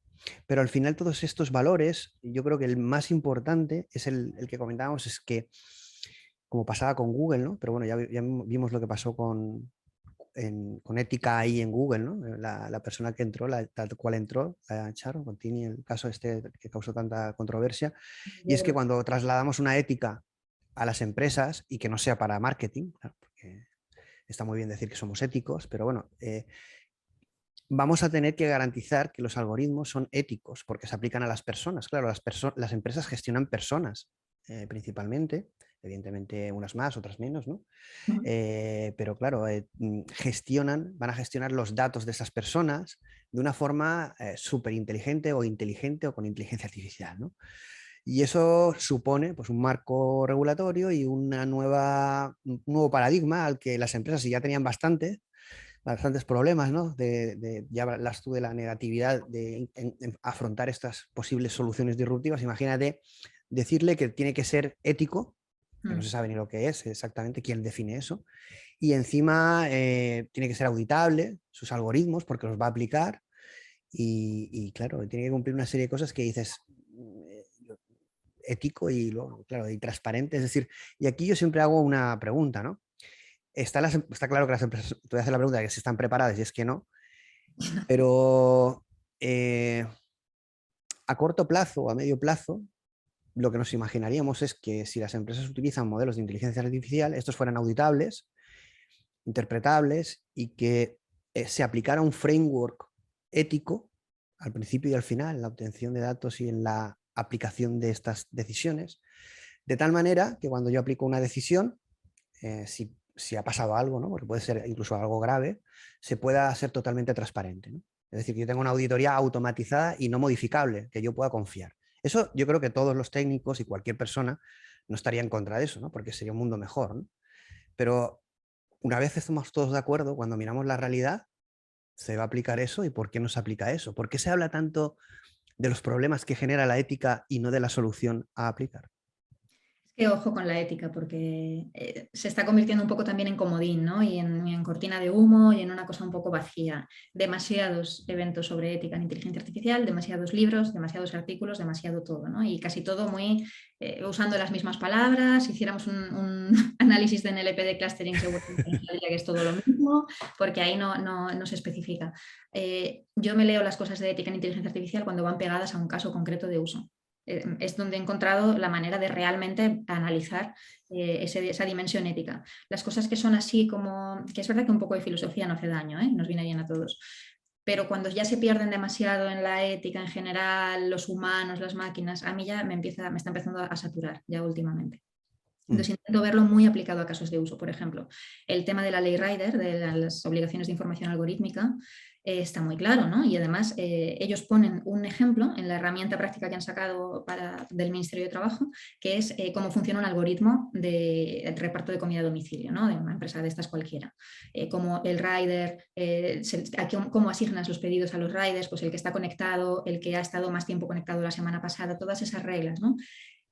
pero al final todos estos valores, yo creo que el más importante es el que comentábamos, es que como pasaba con Google, ¿no? Pero bueno, ya vimos lo que pasó con ética ahí en Google, ¿no? La persona que entró, tal cual entró, la echaron, Contini, el caso este que causó tanta controversia. Y es que cuando trasladamos una ética a las empresas y que no sea para marketing, claro, porque está muy bien decir que somos éticos, pero bueno, vamos a tener que garantizar que los algoritmos son éticos porque se aplican a las personas. Claro, las empresas gestionan personas principalmente, evidentemente unas más, otras menos, ¿no? Pero claro, van a gestionar los datos de esas personas de una forma súper inteligente o inteligente o con inteligencia artificial, ¿no? Y eso supone pues, un marco regulatorio y un nuevo paradigma al que las empresas, si ya tenían bastantes problemas, ¿no? Ya hablas tú de la negatividad en afrontar estas posibles soluciones disruptivas. Imagínate decirle que tiene que ser ético, que no se sabe ni lo que es exactamente, quién define eso, y encima tiene que ser auditable sus algoritmos porque los va a aplicar y claro, tiene que cumplir una serie de cosas que dices ético y luego, claro, y transparente. Es decir, y aquí yo siempre hago una pregunta, ¿no? Está claro que las empresas, te voy a hacer la pregunta de que si están preparadas y es que no. Pero a corto plazo o a medio plazo, lo que nos imaginaríamos es que si las empresas utilizan modelos de inteligencia artificial, estos fueran auditables, interpretables y que se aplicara un framework ético al principio y al final en la obtención de datos y en la aplicación de estas decisiones, de tal manera que cuando yo aplico una decisión, si ha pasado algo, ¿no? Porque puede ser incluso algo grave, se pueda ser totalmente transparente, ¿no? Es decir, que yo tenga una auditoría automatizada y no modificable, que yo pueda confiar. Eso yo creo que todos los técnicos y cualquier persona no estaría en contra de eso, ¿no? Porque sería un mundo mejor, ¿no? Pero una vez estamos todos de acuerdo, cuando miramos la realidad, se va a aplicar eso y por qué no se aplica eso. ¿Por qué se habla tanto de los problemas que genera la ética y no de la solución a aplicar? Que ojo con la ética, porque se está convirtiendo un poco también en comodín, ¿no? Y en cortina de humo y en una cosa un poco vacía. Demasiados eventos sobre ética en inteligencia artificial, demasiados libros, demasiados artículos, demasiado todo, ¿no? Y casi todo muy usando las mismas palabras. Si hiciéramos un análisis de NLP de clustering, seguramente nos saldría que es todo lo mismo, porque ahí no se especifica. Yo me leo las cosas de ética en inteligencia artificial cuando van pegadas a un caso concreto de uso. Es donde he encontrado la manera de realmente analizar esa dimensión ética. Las cosas que son así como, que es verdad que un poco de filosofía no hace daño, nos viene bien a todos, pero cuando ya se pierden demasiado en la ética en general, los humanos, las máquinas, a mí ya me está empezando a saturar ya últimamente. Entonces intento verlo muy aplicado a casos de uso. Por ejemplo, el tema de la ley Rider, de las obligaciones de información algorítmica, está muy claro, ¿no? Y además ellos ponen un ejemplo en la herramienta práctica que han sacado del Ministerio de Trabajo, que es cómo funciona un algoritmo de reparto de comida a domicilio, ¿no? De una empresa de estas cualquiera. Como el rider, cómo asignas los pedidos a los riders, pues el que está conectado, el que ha estado más tiempo conectado la semana pasada, todas esas reglas, ¿no?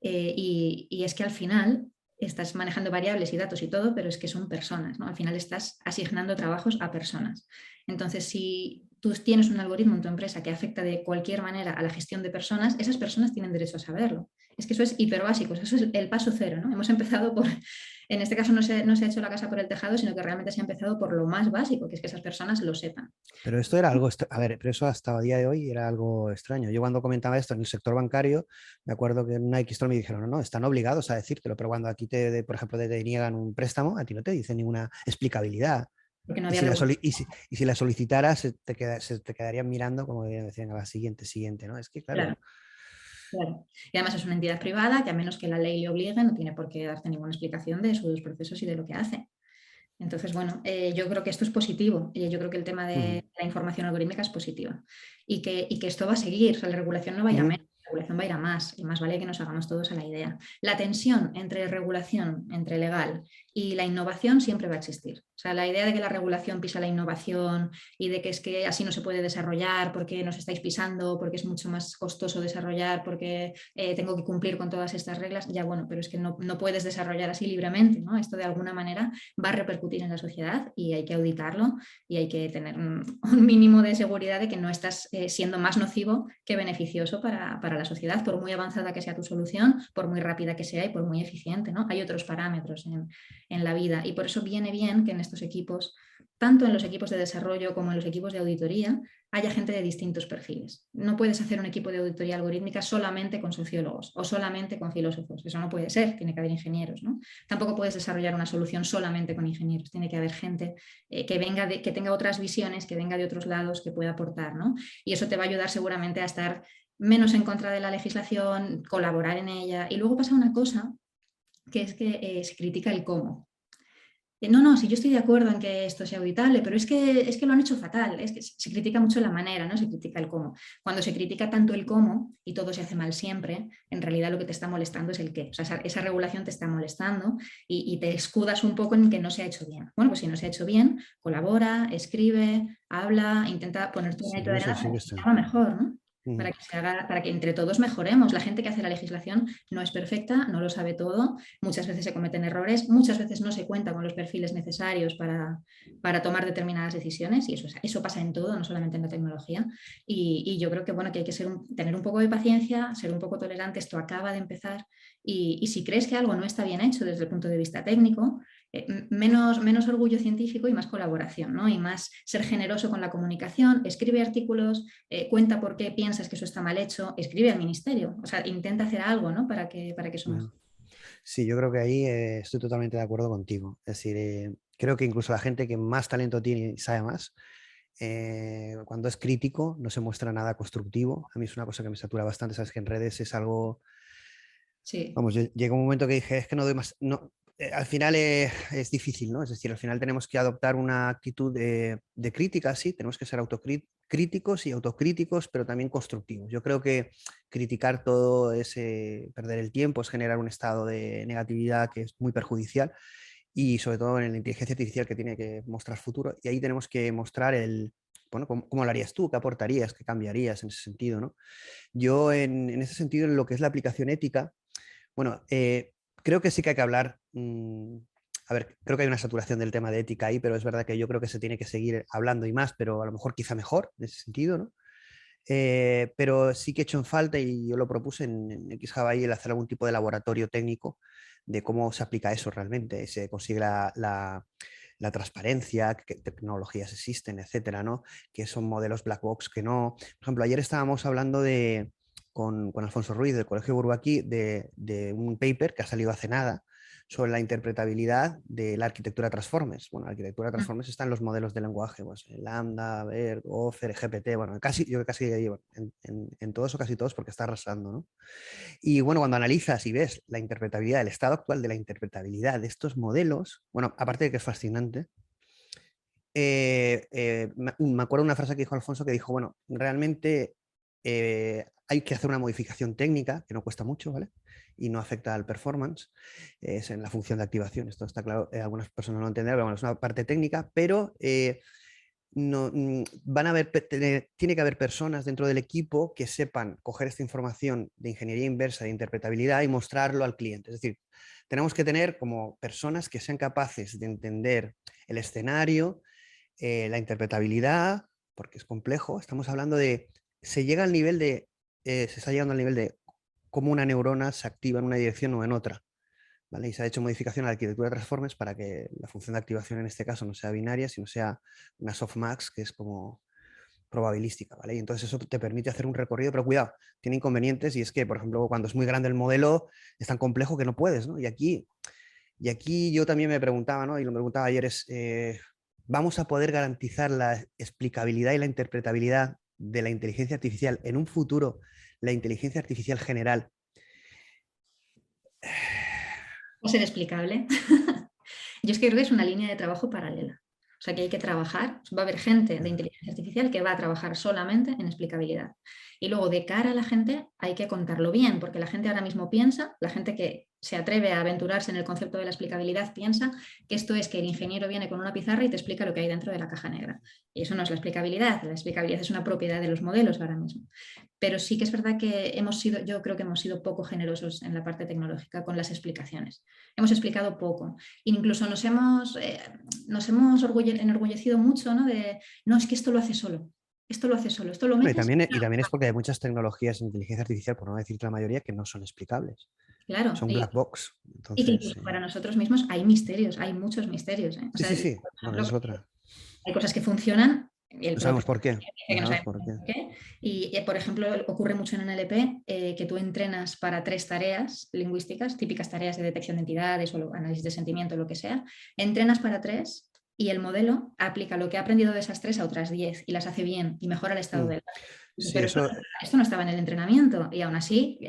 Y es que al final estás manejando variables y datos y todo, pero es que son personas, ¿no? Al final estás asignando trabajos a personas. Entonces, si tú tienes un algoritmo en tu empresa que afecta de cualquier manera a la gestión de personas, esas personas tienen derecho a saberlo. Es que eso es hiper básico, eso es el paso cero, ¿no? Hemos empezado por, en este caso no se ha hecho la casa por el tejado, sino que realmente se ha empezado por lo más básico, que es que esas personas lo sepan. Pero esto era algo, a ver, pero eso hasta el día de hoy era algo extraño. Yo cuando comentaba esto en el sector bancario, me acuerdo que en una X me dijeron, no, no, están obligados a decírtelo, pero cuando aquí por ejemplo, te deniegan un préstamo, a ti no te dicen ninguna explicabilidad. Porque no Y había si la, regulación. y si la solicitaras, se te quedarían mirando como decían, a la siguiente, siguiente, ¿no? Es que, claro. Claro. Claro. Y además es una entidad privada que a menos que la ley le obligue no tiene por qué darte ninguna explicación de sus procesos y de lo que hace. Entonces, bueno, yo creo que esto es positivo. Yo creo que el tema de la información algorítmica es positiva y que esto va a seguir. O sea, la regulación no va a ir a menos, la regulación va a ir a más y más vale que nos hagamos todos a la idea. La tensión entre regulación, entre legal y la innovación siempre va a existir. O sea, la idea de que la regulación pisa la innovación y de que es que así no se puede desarrollar porque nos estáis pisando, porque es mucho más costoso desarrollar, porque tengo que cumplir con todas estas reglas, ya bueno, pero es que no puedes desarrollar así libremente, ¿no? Esto de alguna manera va a repercutir en la sociedad y hay que auditarlo y hay que tener un mínimo de seguridad de que no estás siendo más nocivo que beneficioso para la sociedad, por muy avanzada que sea tu solución, por muy rápida que sea y por muy eficiente, ¿no? Hay otros parámetros en la vida y por eso viene bien que en estos equipos, tanto en los equipos de desarrollo como en los equipos de auditoría, haya gente de distintos perfiles. No puedes hacer un equipo de auditoría algorítmica solamente con sociólogos o solamente con filósofos. Eso no puede ser, tiene que haber ingenieros, ¿no? Tampoco puedes desarrollar una solución solamente con ingenieros. Tiene que haber gente que tenga otras visiones, que venga de otros lados, que pueda aportar, ¿no? Y eso te va a ayudar seguramente a estar menos en contra de la legislación, colaborar en ella. Y luego pasa una cosa, que es que se critica el cómo. No, si yo estoy de acuerdo en que esto sea auditable, pero es que lo han hecho fatal, es que se critica mucho la manera, no se critica el cómo. Cuando se critica tanto el cómo y todo se hace mal siempre, en realidad lo que te está molestando es el qué. O sea, esa regulación te está molestando y te escudas un poco en que no se ha hecho bien. Bueno, pues si no se ha hecho bien, colabora, escribe, habla, intenta poner tu Sí, granito de eso arena sí para que que se está. haga mejor, ¿no? Para que entre todos mejoremos. La gente que hace la legislación no es perfecta, no lo sabe todo, muchas veces se cometen errores, muchas veces no se cuenta con los perfiles necesarios para tomar determinadas decisiones y eso pasa en todo, no solamente en la tecnología. Y yo creo que, bueno, que hay que tener un poco de paciencia, ser un poco tolerante, esto acaba de empezar y si crees que algo no está bien hecho desde el punto de vista técnico, menos orgullo científico y más colaboración, ¿no? Y más ser generoso con la comunicación, escribe artículos, cuenta por qué piensas que eso está mal hecho, escribe al ministerio, o sea, intenta hacer algo, ¿no? Para que eso mejore. Sí, yo creo que ahí estoy totalmente de acuerdo contigo. Es decir, creo que incluso la gente que más talento tiene y sabe más, cuando es crítico no se muestra nada constructivo. A mí es una cosa que me satura bastante, sabes que en redes es algo, Sí, vamos, llegó un momento que dije, es que no doy más, no, al final es difícil, ¿no? Es decir, al final tenemos que adoptar una actitud de crítica, sí, tenemos que ser autocríticos y autocríticos, pero también constructivos. Yo creo que criticar todo es perder el tiempo, es generar un estado de negatividad que es muy perjudicial y sobre todo en la inteligencia artificial que tiene que mostrar futuro. Y ahí tenemos que mostrar bueno, cómo lo harías tú, qué aportarías, qué cambiarías en ese sentido, ¿no? Yo en ese sentido, en lo que es la aplicación ética, bueno, creo que sí que hay que hablar. A ver, creo que hay una saturación del tema de ética ahí, pero es verdad que yo creo que se tiene que seguir hablando y más, pero a lo mejor quizá mejor en ese sentido, ¿no? Pero sí que he hecho en falta y yo lo propuse en XHawaii el hacer algún tipo de laboratorio técnico de cómo se aplica eso realmente, se consigue la transparencia, qué tecnologías existen, etcétera, ¿no? Que son modelos black box que no. Por ejemplo, ayer estábamos hablando con Alfonso Ruiz del Colegio Bourbaki de un paper que ha salido hace nada sobre la interpretabilidad de la arquitectura Transformers. Bueno, la arquitectura Transformers está en los modelos de lenguaje, pues Lambda, BERT, Gopher, GPT, bueno, yo casi bueno, en todos o casi todos porque está arrasando, ¿no? Y bueno, cuando analizas y ves la interpretabilidad, el estado actual de la interpretabilidad de estos modelos, bueno, aparte de que es fascinante, me acuerdo una frase que dijo Alfonso que dijo, bueno, realmente hay que hacer una modificación técnica que no cuesta mucho, ¿vale? Y no afecta al performance, es en la función de activación, esto está claro, algunas personas no lo entenderán, pero bueno, es una parte técnica, pero no, tiene que haber personas dentro del equipo que sepan coger esta información de ingeniería inversa, de interpretabilidad y mostrarlo al cliente. Es decir, tenemos que tener como personas que sean capaces de entender el escenario, la interpretabilidad, porque es complejo. Estamos hablando de, se está llegando al nivel de cómo una neurona se activa en una dirección o en otra. ¿Vale? Y se ha hecho modificación a la arquitectura de Transformers para que la función de activación en este caso no sea binaria, sino sea una softmax, que es como probabilística, ¿vale? Y entonces eso te permite hacer un recorrido, pero cuidado, tiene inconvenientes y es que, por ejemplo, cuando es muy grande el modelo, es tan complejo que no puedes, ¿no? Y aquí yo también me preguntaba, ¿no? Y lo preguntaba ayer, ¿vamos a poder garantizar la explicabilidad y la interpretabilidad de la inteligencia artificial en un futuro, la inteligencia artificial general? va a ser explicable. Yo es que creo que es una línea de trabajo paralela. O sea que hay que trabajar, va a haber gente de inteligencia artificial que va a trabajar solamente en explicabilidad. Y luego de cara a la gente hay que contarlo bien, porque la gente ahora mismo piensa, la gente que se atreve a aventurarse en el concepto de la explicabilidad piensa que esto es que el ingeniero viene con una pizarra y te explica lo que hay dentro de la caja negra. Y eso no es la explicabilidad es una propiedad de los modelos ahora mismo. Pero sí que es verdad que yo creo que hemos sido poco generosos en la parte tecnológica con las explicaciones. Hemos explicado poco. Incluso nos hemos enorgullecido mucho, ¿no? No, es que esto lo hace solo. Esto lo hace solo. Esto lo Bueno, metes. y también es porque hay muchas tecnologías de inteligencia artificial, por no decir la mayoría, que no son explicables. Claro. Son black box. Y que Entonces, incluso para nosotros mismos hay misterios, hay muchos misterios. ¿eh? O sí, sea, sí, sí. por Bueno, esa ejemplo, es otra. hay cosas que funcionan y el No propio sabemos por qué. dice No que no sabemos sabemos por qué. por qué. Y, por ejemplo, ocurre mucho en NLP que tú entrenas para 3 tareas lingüísticas, típicas tareas de detección de entidades o análisis de sentimiento, lo que sea. Entrenas para 3 y el modelo aplica lo que ha aprendido de esas 3 a otras 10 y las hace bien y mejora el estado Mm. del dato. Sí, Pero eso, esto no estaba en el entrenamiento y aún así,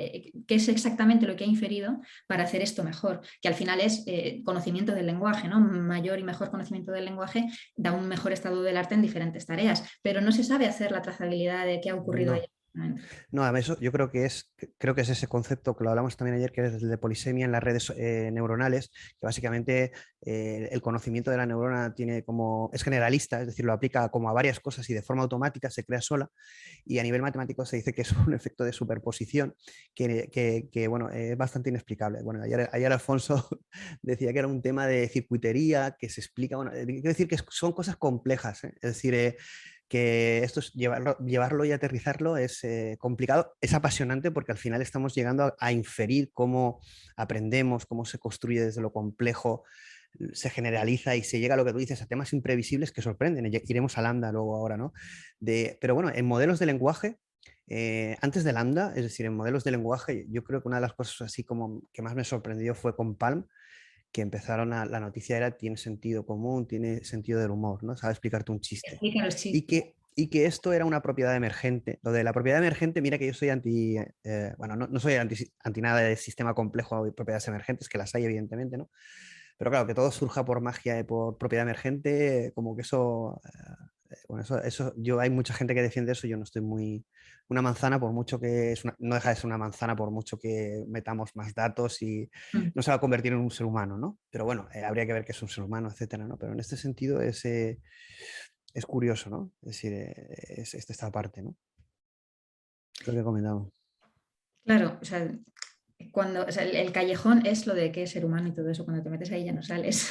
¿qué es exactamente lo que ha inferido para hacer esto mejor? Que al final es conocimiento del lenguaje, ¿no? Mayor y mejor conocimiento del lenguaje da un mejor estado del arte en diferentes tareas, pero no se sabe hacer la trazabilidad de qué ha ocurrido ahí. no. No, a eso yo creo que es ese concepto que lo hablamos también ayer, que es el de polisemia en las redes neuronales, que básicamente el conocimiento de la neurona es generalista, es decir, lo aplica como a varias cosas y de forma automática se crea sola. Y a nivel matemático se dice que es un efecto de superposición bueno, es bastante inexplicable. Bueno, ayer Alfonso decía que era un tema de circuitería que se explica, bueno, quiero decir que son cosas complejas, ¿eh? Es decir, que esto es llevarlo y aterrizarlo es complicado, es apasionante porque al final estamos llegando a inferir cómo aprendemos, cómo se construye desde lo complejo se generaliza y se llega a lo que tú dices, a temas imprevisibles que sorprenden. Iremos a Lambda luego ahora, ¿no? Pero bueno, en modelos de lenguaje, antes de Lambda, es decir, en modelos de lenguaje, yo creo que una de las cosas así como que más me sorprendió fue con Palm, que empezaron la noticia era tiene sentido común, tiene sentido del humor, ¿no? Sabe explicarte un chiste. Explica los Y chistes. que esto era una propiedad emergente. Lo de la propiedad emergente, mira que yo soy bueno, no soy anti nada de sistema complejo de propiedades emergentes, que las hay evidentemente, ¿no? Pero claro, que todo surja por magia y por propiedad emergente, como que eso, bueno, eso, yo hay mucha gente que defiende eso, yo no estoy muy, una manzana por mucho que no deja de ser una manzana por mucho que metamos más datos y Mm. no se va a convertir en un ser humano, ¿no? Pero bueno, habría que ver que es un ser humano, etcétera, ¿no? Pero en este sentido es curioso, ¿no? Es decir, es esta parte, ¿no? Lo que comentamos. Claro, o sea, o sea, el callejón es lo de qué es ser humano y todo eso. Cuando te metes ahí ya no sales.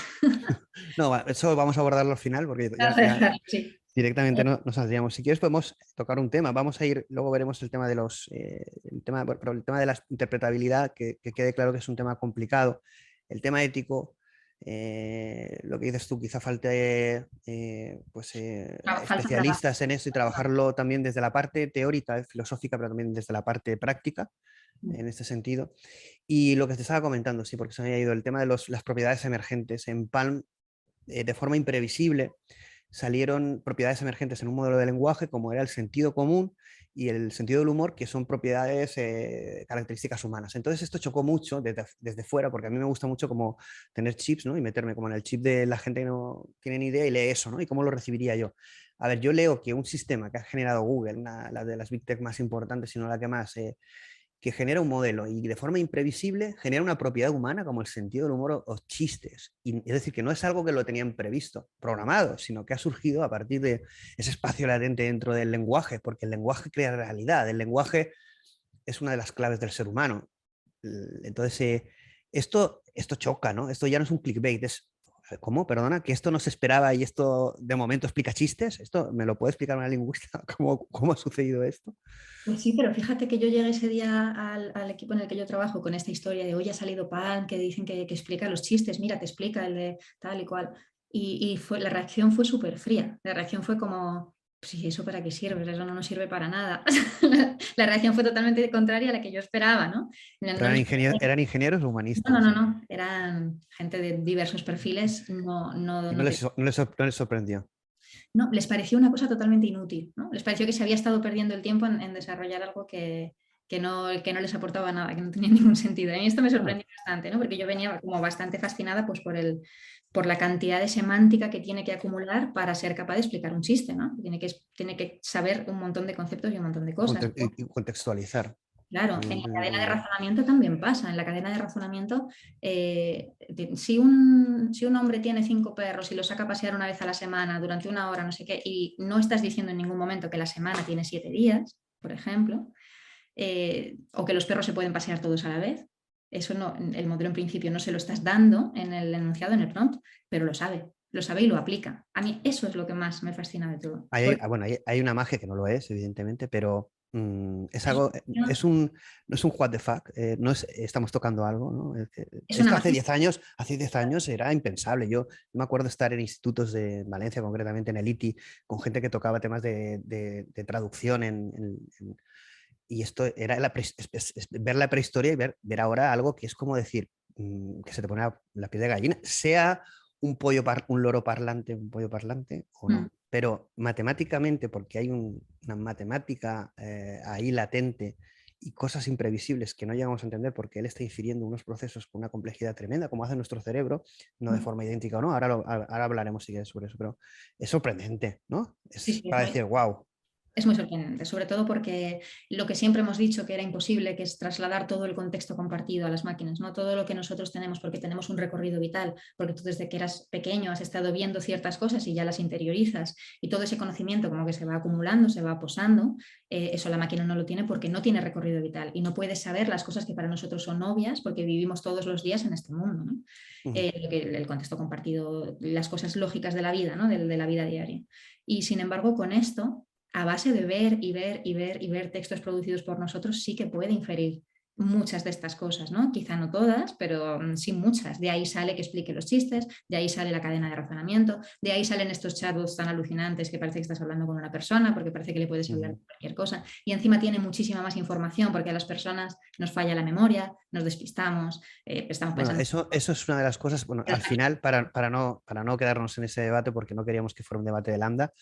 No, eso vamos a abordarlo al final porque ya Sí. directamente no saldríamos. Si quieres podemos tocar un tema. Vamos a ir, luego veremos el tema de el tema de la interpretabilidad, que quede claro que es un tema complicado. El tema ético, lo que dices tú, quizá falte Falta trabajo. especialistas en eso y trabajarlo también desde la parte teórica, filosófica, pero también desde la parte práctica, en este sentido. Y lo que te estaba comentando, sí, porque se me había ido el tema de las propiedades emergentes. En Palm, de forma imprevisible, salieron propiedades emergentes en un modelo de lenguaje como era el sentido común y el sentido del humor, que son propiedades, características humanas. Entonces esto chocó mucho desde fuera, porque a mí me gusta mucho como tener chips, ¿no? Y meterme como en el chip de la gente que no tiene ni idea y lee eso, ¿no? ¿Y cómo lo recibiría yo? A ver, yo leo que un sistema que ha generado Google, la de las Big Tech más importantes, si no la que más, que genera un modelo y de forma imprevisible genera una propiedad humana como el sentido del humor o chistes. Y, es decir, que no es algo que lo tenían previsto, programado, sino que ha surgido a partir de ese espacio latente dentro del lenguaje, porque el lenguaje crea realidad, el lenguaje es una de las claves del ser humano. Entonces, esto choca, ¿no? Esto ya no es un clickbait, es ¿cómo? Perdona, que esto no se esperaba y esto de momento explica chistes. ¿Esto me lo puede explicar una lingüista? ¿Cómo ha sucedido esto? Pues sí, pero fíjate que yo llegué ese día al equipo en el que yo trabajo con esta historia de hoy ha salido Pan, que dicen que explica los chistes, mira, te explica el de tal y cual. Y la reacción fue súper fría. La reacción fue como, sí, ¿eso para qué sirve? Eso no nos sirve para nada. La reacción fue totalmente contraria a la que yo esperaba, ¿no? ¿Pero eran ingenieros o No, no, humanistas? no, no. Eran gente de diversos perfiles. No, no, Y no, no les sorprendió. no, les pareció una cosa totalmente inútil, ¿no? Les pareció que se había estado perdiendo el tiempo en desarrollar algo que no les aportaba nada, que no tenía ningún sentido. A mí esto me Ah, sorprendió bastante, ¿no? Porque yo venía como bastante fascinada pues, por la cantidad de semántica que tiene que acumular para ser capaz de explicar un chiste, ¿no? Tiene que saber un montón de conceptos y un montón de cosas, ¿no? y contextualizar. Claro, en la cadena de Mm, razonamiento también pasa. En la cadena de razonamiento, si un hombre tiene 5 perros y los saca a pasear una vez a la semana durante una hora, no sé qué, y no estás diciendo en ningún momento que la semana tiene 7 días, por ejemplo, o que los perros se pueden pasear todos a la vez, eso no, el modelo en principio no se lo estás dando en el enunciado, en el prompt, pero lo sabe y lo aplica. A mí eso es lo que más me fascina de todo. bueno, hay una magia que no lo es, evidentemente, pero es algo, no es un what the fuck, no es, estamos tocando algo, ¿no? Es una Esto magia. hace 10 años era impensable. Yo me acuerdo estar en institutos de Valencia, concretamente en el ITI, con gente que tocaba temas de traducción y esto era ver la prehistoria y ver ahora algo que es como decir, que se te pone la piel de gallina, sea un loro parlante, un pollo parlante o Mm. no. Pero matemáticamente, porque hay una matemática ahí latente y cosas imprevisibles que no llegamos a entender porque él está infiriendo unos procesos con una complejidad tremenda, como hace nuestro cerebro, no de Mm. forma idéntica o no, ahora hablaremos si quieres sobre eso, pero es sorprendente, ¿no? Sí, Es sí, para decir, wow. es muy sorprendente, sobre todo porque lo que siempre hemos dicho que era imposible, que es trasladar todo el contexto compartido a las máquinas, ¿no? Todo lo que nosotros tenemos, porque tenemos un recorrido vital, porque tú desde que eras pequeño has estado viendo ciertas cosas y ya las interiorizas, y todo ese conocimiento como que se va acumulando, se va posando, eso la máquina no lo tiene porque no tiene recorrido vital y no puede saber las cosas que para nosotros son obvias porque vivimos todos los días en este mundo, ¿no? El contexto compartido, las cosas lógicas de la vida, ¿no? De la vida diaria. Y sin embargo, con esto a base de ver y ver y ver y ver textos producidos por nosotros, sí que puede inferir muchas de estas cosas, ¿no? Quizá no todas, pero sí muchas. De ahí sale que explique los chistes, de ahí sale la cadena de razonamiento, de ahí salen estos chatbots tan alucinantes que parece que estás hablando con una persona porque parece que le puedes hablar de cualquier cosa. Y encima tiene muchísima más información porque a las personas nos falla la memoria, nos despistamos, estamos Bueno, pensando... eso es una de las cosas, bueno, al final, para no quedarnos en ese debate, porque no queríamos que fuera un debate de Lambda,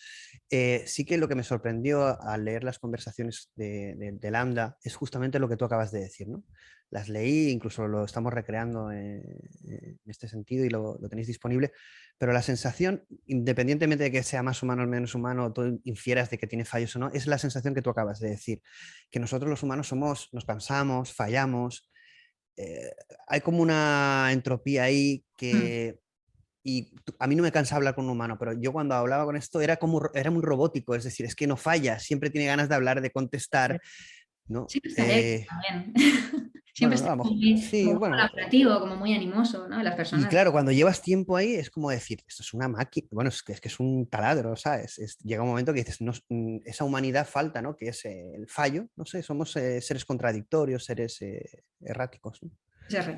sí que lo que me sorprendió al leer las conversaciones de Lambda es justamente lo que tú acabas de decir, ¿no? Las leí, incluso lo estamos recreando en este sentido y lo tenéis disponible, pero la sensación, independientemente de que sea más humano o menos humano, o tú infieras de que tiene fallos o no, es la sensación que tú acabas de decir, que nosotros los humanos nos cansamos, fallamos, eh, hay como una entropía ahí Mm. que... Y a mí no me cansa hablar con un humano, pero yo cuando hablaba con esto era muy robótico, es decir, es que no falla, siempre tiene ganas de hablar, de contestar, ¿no? Siempre está alegre también. Siempre Bueno, está sí, como muy bueno. colaborativo, como muy animoso, ¿no? Las Y personas. claro, cuando llevas tiempo ahí es como decir, esto es una máquina, bueno, es que es un taladro, ¿sabes? Llega un momento que dices, no, esa humanidad falta, ¿no? Que es el fallo, no sé, somos seres contradictorios, seres erráticos, ¿no?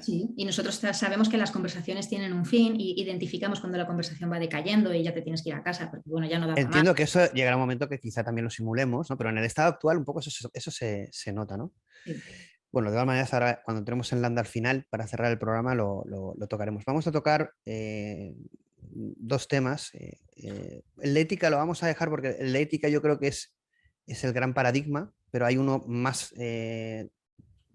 Sí, y nosotros sabemos que las conversaciones tienen un fin y identificamos cuando la conversación va decayendo y ya te tienes que ir a casa porque, bueno, ya no da para más. Entiendo que eso llegará un momento que quizá también lo simulemos, ¿no? Pero en el estado actual un poco eso se nota, ¿no? Sí. Bueno, de todas maneras, ahora cuando entremos en Lambda al final, para cerrar el programa, lo tocaremos. Vamos a tocar dos temas. El de ética lo vamos a dejar porque el de ética yo creo que es el gran paradigma, pero hay uno más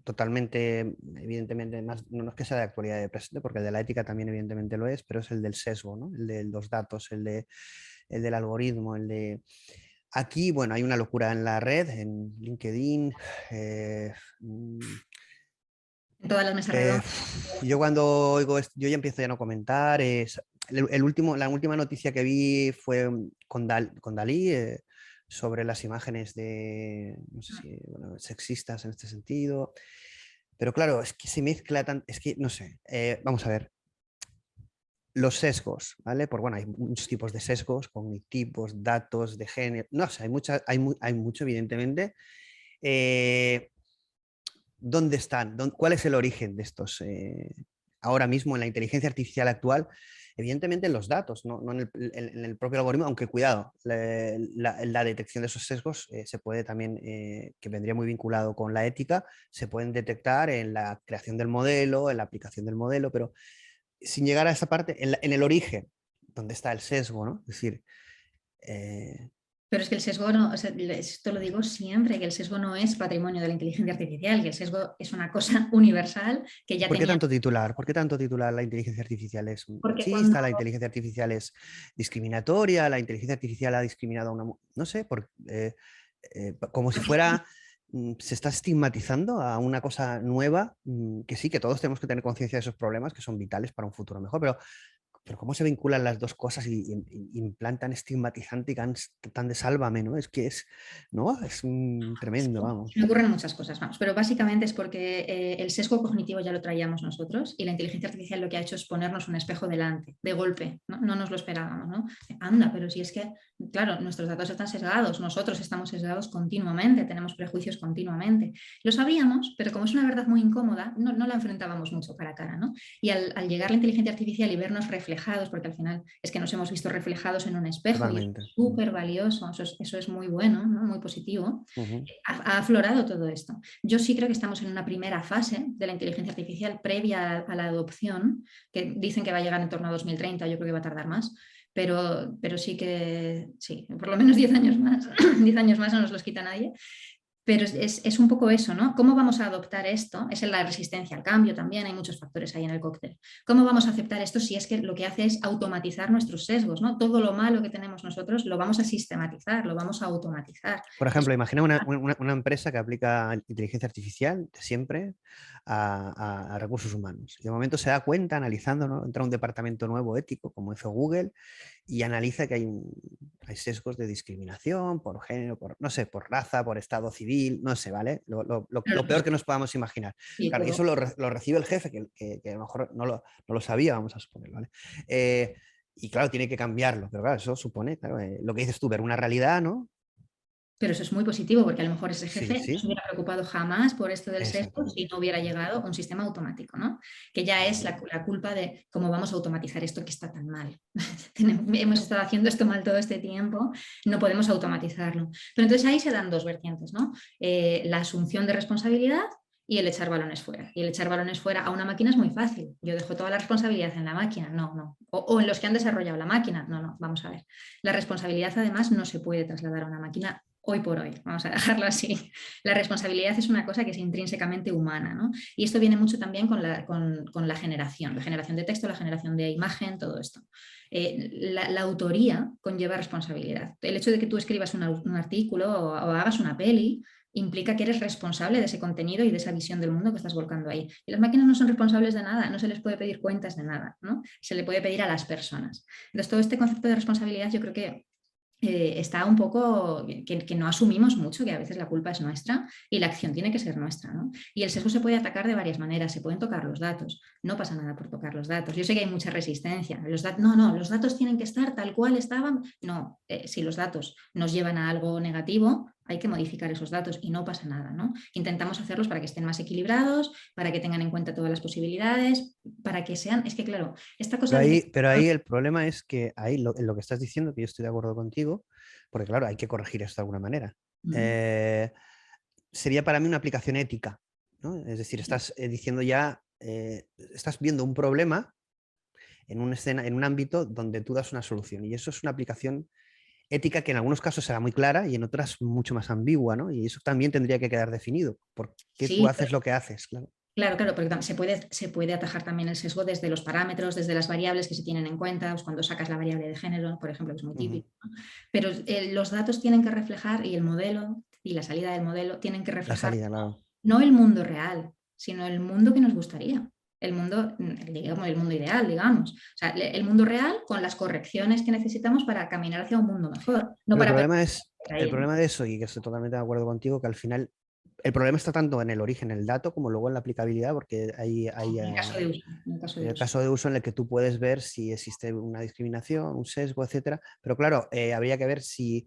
totalmente, evidentemente, más, no es que sea de actualidad de presente, porque el de la ética también evidentemente lo es, pero es el del sesgo, ¿no? El de los datos, el del algoritmo, el de... Aquí, bueno, hay una locura en la red, en LinkedIn. eh, mm, En todas las mesas redondas. yo cuando oigo esto, yo ya empiezo ya no comentar. La última noticia que vi fue con Dalí sobre las imágenes de, no sé si, bueno, sexistas en este sentido. Pero claro, es que se mezcla tan, es que no sé, vamos a ver, los sesgos, ¿vale? Bueno, hay muchos tipos de sesgos, cognitivos, datos, de género, no sé, hay mucho, evidentemente. Eh, ¿Dónde están? ¿Cuál es el origen de estos? Ahora mismo en la inteligencia artificial actual, evidentemente en los datos, no en el propio algoritmo, aunque cuidado, la detección de esos sesgos se puede también, que vendría muy vinculado con la ética, se pueden detectar en la creación del modelo, en la aplicación del modelo, pero sin llegar a esa parte, en el origen, donde está el sesgo, ¿no? Es decir, eh, Pero es que el sesgo no, o sea, esto lo digo siempre, que el sesgo no es patrimonio de la inteligencia artificial, que el sesgo es una cosa universal que ya ¿por qué tenía. tanto titular? ¿Por qué tanto titular la inteligencia artificial es Porque cuando, machista, la inteligencia artificial es discriminatoria, la inteligencia artificial ha discriminado a una... No sé, como si fuera... Se está estigmatizando a una cosa nueva, que sí, que todos tenemos que tener conciencia de esos problemas que son vitales para un futuro mejor, pero ¿cómo se vinculan las dos cosas y en plan tan estigmatizante y tan de sálvame, ¿no? Es que es, ¿no? Es tremendo, vamos. se me ocurren muchas cosas, vamos, pero básicamente es porque el sesgo cognitivo ya lo traíamos nosotros y la inteligencia artificial lo que ha hecho es ponernos un espejo delante, de golpe, ¿no? No nos lo esperábamos, ¿no? Anda, pero si es que, claro, nuestros datos están sesgados, nosotros estamos sesgados continuamente, tenemos prejuicios continuamente. Lo sabíamos, pero como es una verdad muy incómoda, no la enfrentábamos mucho cara a cara, ¿no? Y al llegar la inteligencia artificial y vernos reflejados, porque al final es que nos hemos visto reflejados en un espejo y es Totalmente. súper valioso, eso es muy bueno, ¿no? Muy positivo, Ujú. ha aflorado todo esto. Yo sí creo que estamos en una primera fase de la inteligencia artificial previa a la adopción, que dicen que va a llegar en torno a 2030, yo creo que va a tardar más, pero sí que, sí, por lo menos 10 años más, 10 años más no nos los quita nadie. Pero es un poco eso, ¿no? ¿Cómo vamos a adoptar esto? Es en la resistencia al cambio también, hay muchos factores ahí en el cóctel. ¿Cómo vamos a aceptar esto si es que lo que hace es automatizar nuestros sesgos, ¿no? Todo lo malo que tenemos nosotros lo vamos a sistematizar, lo vamos a automatizar. Por Eso, ejemplo, imagina una empresa que aplica inteligencia artificial de siempre a recursos humanos. Y de momento se da cuenta, analizando, ¿no? Entra un departamento nuevo ético, como hizo Google, y analiza que hay sesgos de discriminación por género, no sé, por raza, por estado civil, no sé, ¿vale? Lo peor que nos podamos imaginar. sí, Claro, y todo. eso lo recibe el jefe, que a lo mejor no lo sabía, vamos a suponer, ¿vale? Y claro, tiene que cambiarlo, pero claro, eso supone, claro, lo que dices tú, ver una realidad, ¿no? Pero eso es muy positivo porque a lo mejor ese Sí, jefe no se sí, hubiera preocupado jamás por esto del sesgo si exactamente. no hubiera llegado un sistema automático, ¿no? Que ya es la culpa de cómo vamos a automatizar esto que está tan mal. Hemos estado haciendo esto mal todo este tiempo, no podemos automatizarlo. Pero entonces ahí se dan dos vertientes, ¿no? La asunción de responsabilidad y el echar balones fuera. Y el echar balones fuera a una máquina es muy fácil. Yo dejo toda la responsabilidad en la máquina. No, no. O en los que han desarrollado la máquina. No, no. Vamos a ver. La responsabilidad además no se puede trasladar a una máquina hoy por hoy, vamos a dejarlo así. La responsabilidad es una cosa que es intrínsecamente humana, ¿no? Y esto viene mucho también con la generación de texto, la generación de imagen, todo esto. La autoría conlleva responsabilidad. El hecho de que tú escribas un artículo o hagas una peli implica que eres responsable de ese contenido y de esa visión del mundo que estás volcando ahí. Y las máquinas no son responsables de nada, no se les puede pedir cuentas de nada, ¿no? Se le puede pedir a las personas. Entonces, todo este concepto de responsabilidad yo creo que está un poco que no asumimos mucho, que a veces la culpa es nuestra y la acción tiene que ser nuestra, ¿no? Y el sesgo se puede atacar de varias maneras, se pueden tocar los datos, no pasa nada por tocar los datos. Yo sé que hay mucha resistencia, no, los datos tienen que estar tal cual estaban, no, si los datos nos llevan a algo negativo, hay que modificar esos datos y no pasa nada, ¿no? Intentamos hacerlos para que estén más equilibrados, para que tengan en cuenta todas las posibilidades, para que sean, es que claro, esta cosa de... Pero ahí el problema es que ahí en lo que estás diciendo, que yo estoy de acuerdo contigo, porque claro, hay que corregir esto de alguna manera. Mm, Eh, Sería para mí una aplicación ética, ¿no? Es decir, estás diciendo ya, estás viendo un problema en una escena, en un ámbito donde tú das una solución. Y eso es una aplicación ética que en algunos casos será muy clara y en otras mucho más ambigua, ¿no? Y eso también tendría que quedar definido. ¿Por qué tú sí, haces lo que haces? Claro. claro, claro, porque se puede atajar también el sesgo desde los parámetros, desde las variables que se tienen en cuenta, pues cuando sacas la variable de género, por ejemplo, que es muy Ujú. típico, ¿no? Pero los datos tienen que reflejar y el modelo y la salida del modelo tienen que La reflejar salida, claro. no el mundo real, sino el mundo que nos gustaría, el mundo, digamos, el mundo ideal, digamos. O sea, el mundo real con las correcciones que necesitamos para caminar hacia un mundo mejor, no Pero para perder el ahí, ¿no? problema de eso, y que estoy totalmente de acuerdo contigo, que al final el problema está tanto en el origen, el dato, como luego en la aplicabilidad, porque hay En el caso de uso, en el caso de el uso. caso de uso en el que tú puedes ver si existe una discriminación, un sesgo, etcétera. Pero claro, habría que ver si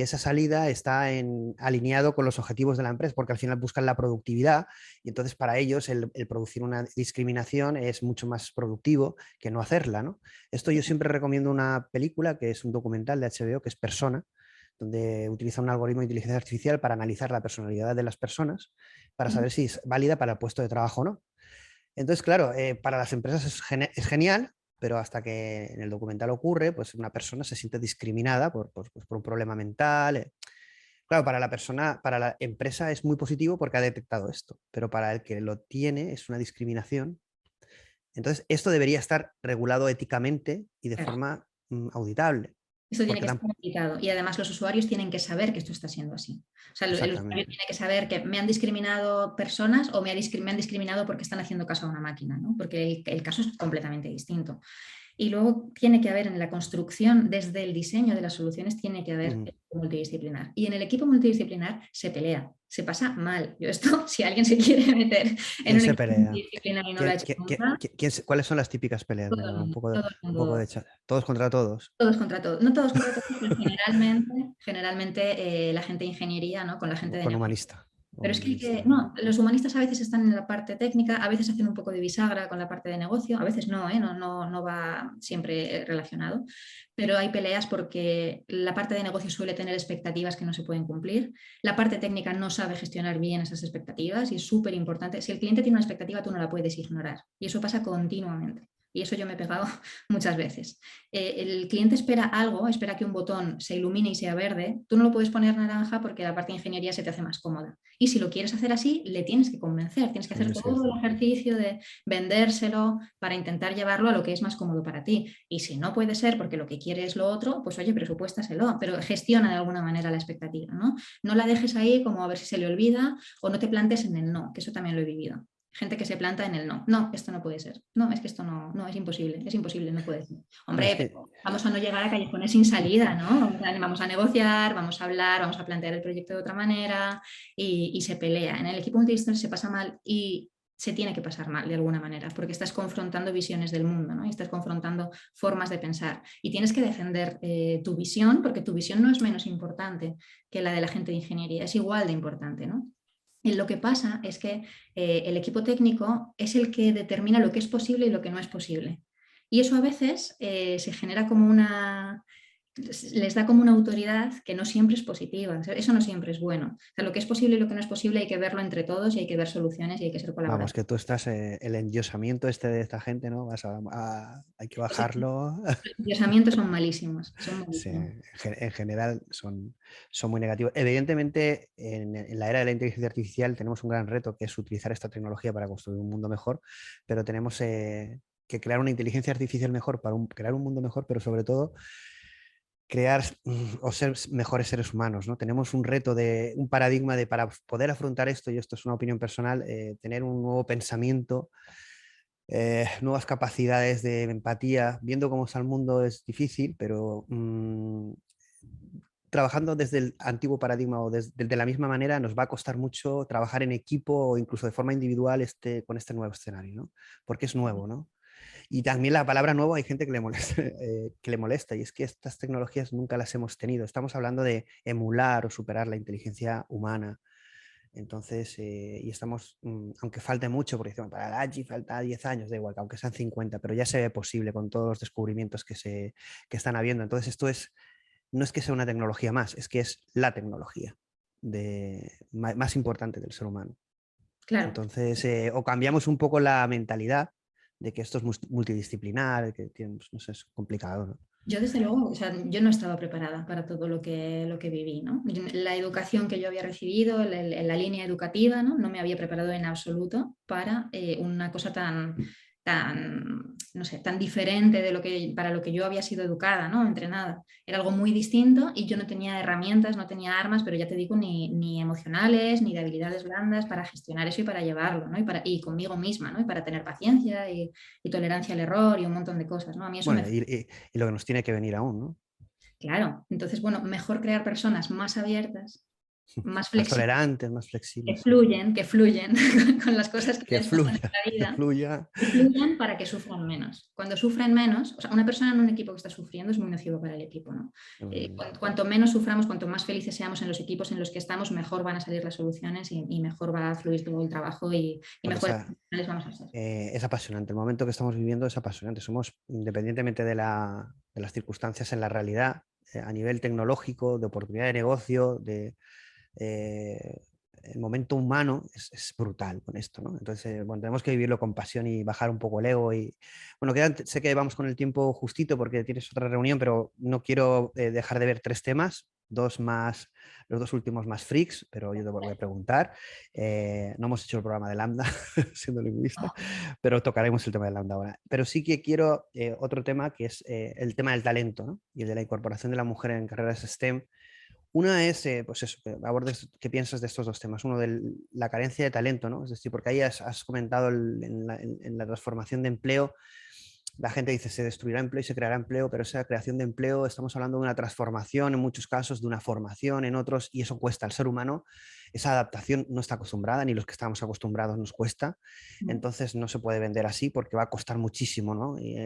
esa salida está alineado con los objetivos de la empresa, porque al final buscan la productividad y entonces para ellos el producir una discriminación es mucho más productivo que no hacerla, ¿no? Esto yo siempre recomiendo una película que es un documental de HBO que es Persona, donde utiliza un algoritmo de inteligencia artificial para analizar la personalidad de las personas, para saber si es válida para el puesto de trabajo o no. Entonces, claro, para las empresas es genial, pero hasta que en el documental ocurre, pues una persona se siente discriminada pues por un problema mental. Claro, para la persona, para la empresa es muy positivo porque ha detectado esto, pero para el que lo tiene es una discriminación. Entonces, esto debería estar regulado éticamente y de Claro. forma auditable, Esto tiene porque que estar explicado y además los usuarios tienen que saber que esto está siendo así. O sea, el usuario exactamente. tiene que saber que me han discriminado personas o me han discriminado porque están haciendo caso a una máquina, ¿no? Porque el caso es completamente distinto. Y luego tiene que haber en la construcción, desde el diseño de las soluciones, tiene que haber Ujú. equipo multidisciplinar. Y en el equipo multidisciplinar se pelea, se pasa mal. Yo esto, si alguien se quiere meter en ¿Quién un se equipo pelea? multidisciplinar y no lo ha hecho nunca, ¿Cuáles son las típicas peleas? todo el Venga, mundo, todo el un poco mundo de chat. Todos contra todos. todos contra todos. No todos contra todos, pero generalmente la gente de ingeniería, ¿no? Con la gente de Con negocio. humanista. Pero es Humanista. no, los humanistas a veces están en la parte técnica, a veces hacen un poco de bisagra con la parte de negocio, a veces no, ¿eh? No va siempre relacionado, pero hay peleas porque la parte de negocio suele tener expectativas que no se pueden cumplir, la parte técnica no sabe gestionar bien esas expectativas y es súper importante. Si el cliente tiene una expectativa, tú no la puedes ignorar y eso pasa continuamente. Y eso yo me he pegado muchas veces. El cliente espera algo, espera que un botón se ilumine y sea verde, tú no lo puedes poner naranja porque la parte de ingeniería se te hace más cómoda. Y si lo quieres hacer así, le tienes que convencer, tienes que hacer Sí, todo sí. el ejercicio de vendérselo para intentar llevarlo a lo que es más cómodo para ti. Y si no puede ser porque lo que quiere es lo otro, pues oye, presupuéstaselo, pero gestiona de alguna manera la expectativa, ¿no? No la dejes ahí como a ver si se le olvida o no te plantes en el no, que eso también lo he vivido. Gente que se planta en el no. No, esto no puede ser. No, es que esto no, es imposible, no puede ser. No, es Hombre, que pero vamos a no llegar a callejones sin salida, ¿no? Vamos a negociar, vamos a hablar, vamos a plantear el proyecto de otra manera y se pelea. En el equipo multidisciplinar se pasa mal y se tiene que pasar mal de alguna manera, porque estás confrontando visiones del mundo, ¿no? Y estás confrontando formas de pensar. Y tienes que defender tu visión, porque tu visión no es menos importante que la de la gente de ingeniería, es igual de importante, ¿no? Y lo que pasa es que el equipo técnico es el que determina lo que es posible y lo que no es posible. Y eso a veces se genera como les da como una autoridad que no siempre es positiva. Eso no siempre es bueno. O sea, lo que es posible y lo que no es posible hay que verlo entre todos y hay que ver soluciones y hay que ser Vamos, colaborativos. que tú estás, el endiosamiento este de esta gente, ¿no? Hay que bajarlo. Los endiosamientos son malísimos, son Sí, malísimos. en general son muy negativos. Evidentemente, en la era de la inteligencia artificial tenemos un gran reto que es utilizar esta tecnología para construir un mundo mejor, pero tenemos que crear una inteligencia artificial mejor para crear un mundo mejor, pero sobre todo crear o ser mejores seres humanos, ¿no? Tenemos un reto de un paradigma de para poder afrontar esto, y esto es una opinión personal, tener un nuevo pensamiento, nuevas capacidades de empatía. Viendo cómo está el mundo es difícil, pero trabajando desde el antiguo paradigma o desde la misma manera nos va a costar mucho trabajar en equipo o incluso de forma individual con este nuevo escenario, ¿no? Porque es nuevo, ¿no? Y también la palabra nuevo hay gente que le molesta, y es que estas tecnologías nunca las hemos tenido. Estamos hablando de emular o superar la inteligencia humana. Entonces, y estamos, aunque falte mucho, porque decimos, para la AGI falta 10 años, da igual, aunque sean 50, pero ya se ve posible con todos los descubrimientos que están habiendo. Entonces, no es que sea una tecnología más, es que es la tecnología más importante del ser humano. Claro, Entonces, o cambiamos un poco la mentalidad de que esto es multidisciplinar, que no sé, es complicado, ¿no? yo desde luego, o sea, yo no estaba preparada para todo lo que viví, ¿no? La educación que yo había recibido, la línea educativa, ¿no? No me había preparado en absoluto para una cosa no sé, tan diferente de para lo que yo había sido educada, ¿no? Entrenada. Era algo muy distinto y yo no tenía herramientas, no tenía armas, pero ya te digo, ni emocionales, ni de habilidades blandas para gestionar eso y para llevarlo, ¿no? Y conmigo misma, ¿no? Y para tener paciencia y tolerancia al error y un montón de cosas, ¿no? A mí eso Bueno, me... y lo que nos tiene que venir aún, ¿no? Claro, entonces, bueno, mejor crear personas más abiertas, más Más flexibles, tolerantes, más flexibles, sí. que fluyen con las cosas que Que les pasan fluya, en la que vida, fluya. que fluyan para que sufran menos. Cuando sufren menos, o sea, una persona en un equipo que está sufriendo es muy nocivo para el equipo, ¿no? Cuanto menos suframos, cuanto más felices seamos en los equipos en los que estamos, mejor van a salir las soluciones y mejor va a fluir todo el trabajo y Bueno, mejores profesionales vamos a ser. es apasionante. El momento que estamos viviendo es apasionante. Somos, independientemente de las circunstancias en la realidad, a nivel tecnológico, de oportunidad de negocio, eh, el momento humano es brutal con esto, ¿no? Entonces, bueno, tenemos que vivirlo con pasión y bajar un poco el ego. Y bueno, sé que vamos con el tiempo justito porque tienes otra reunión, pero no quiero dejar de ver tres temas, dos más, los dos últimos más freaks, pero yo te voy a preguntar. No hemos hecho el programa de Lambda, siendo lingüista, pero tocaremos el tema de Lambda ahora. Pero sí que quiero otro tema, que es el tema del talento, ¿no? Y el de la incorporación de la mujer en carreras STEM. Una es, pues eso, que abordes qué piensas de estos dos temas. Uno, de la carencia de talento, ¿no? Es decir, porque ahí has comentado en la transformación de empleo, la gente dice se destruirá empleo y se creará empleo, pero esa creación de empleo estamos hablando de una transformación en muchos casos, de una formación en otros, y eso cuesta al ser humano. Esa adaptación no está acostumbrada, ni los que estamos acostumbrados nos cuesta, entonces no se puede vender así porque va a costar muchísimo, ¿no? Y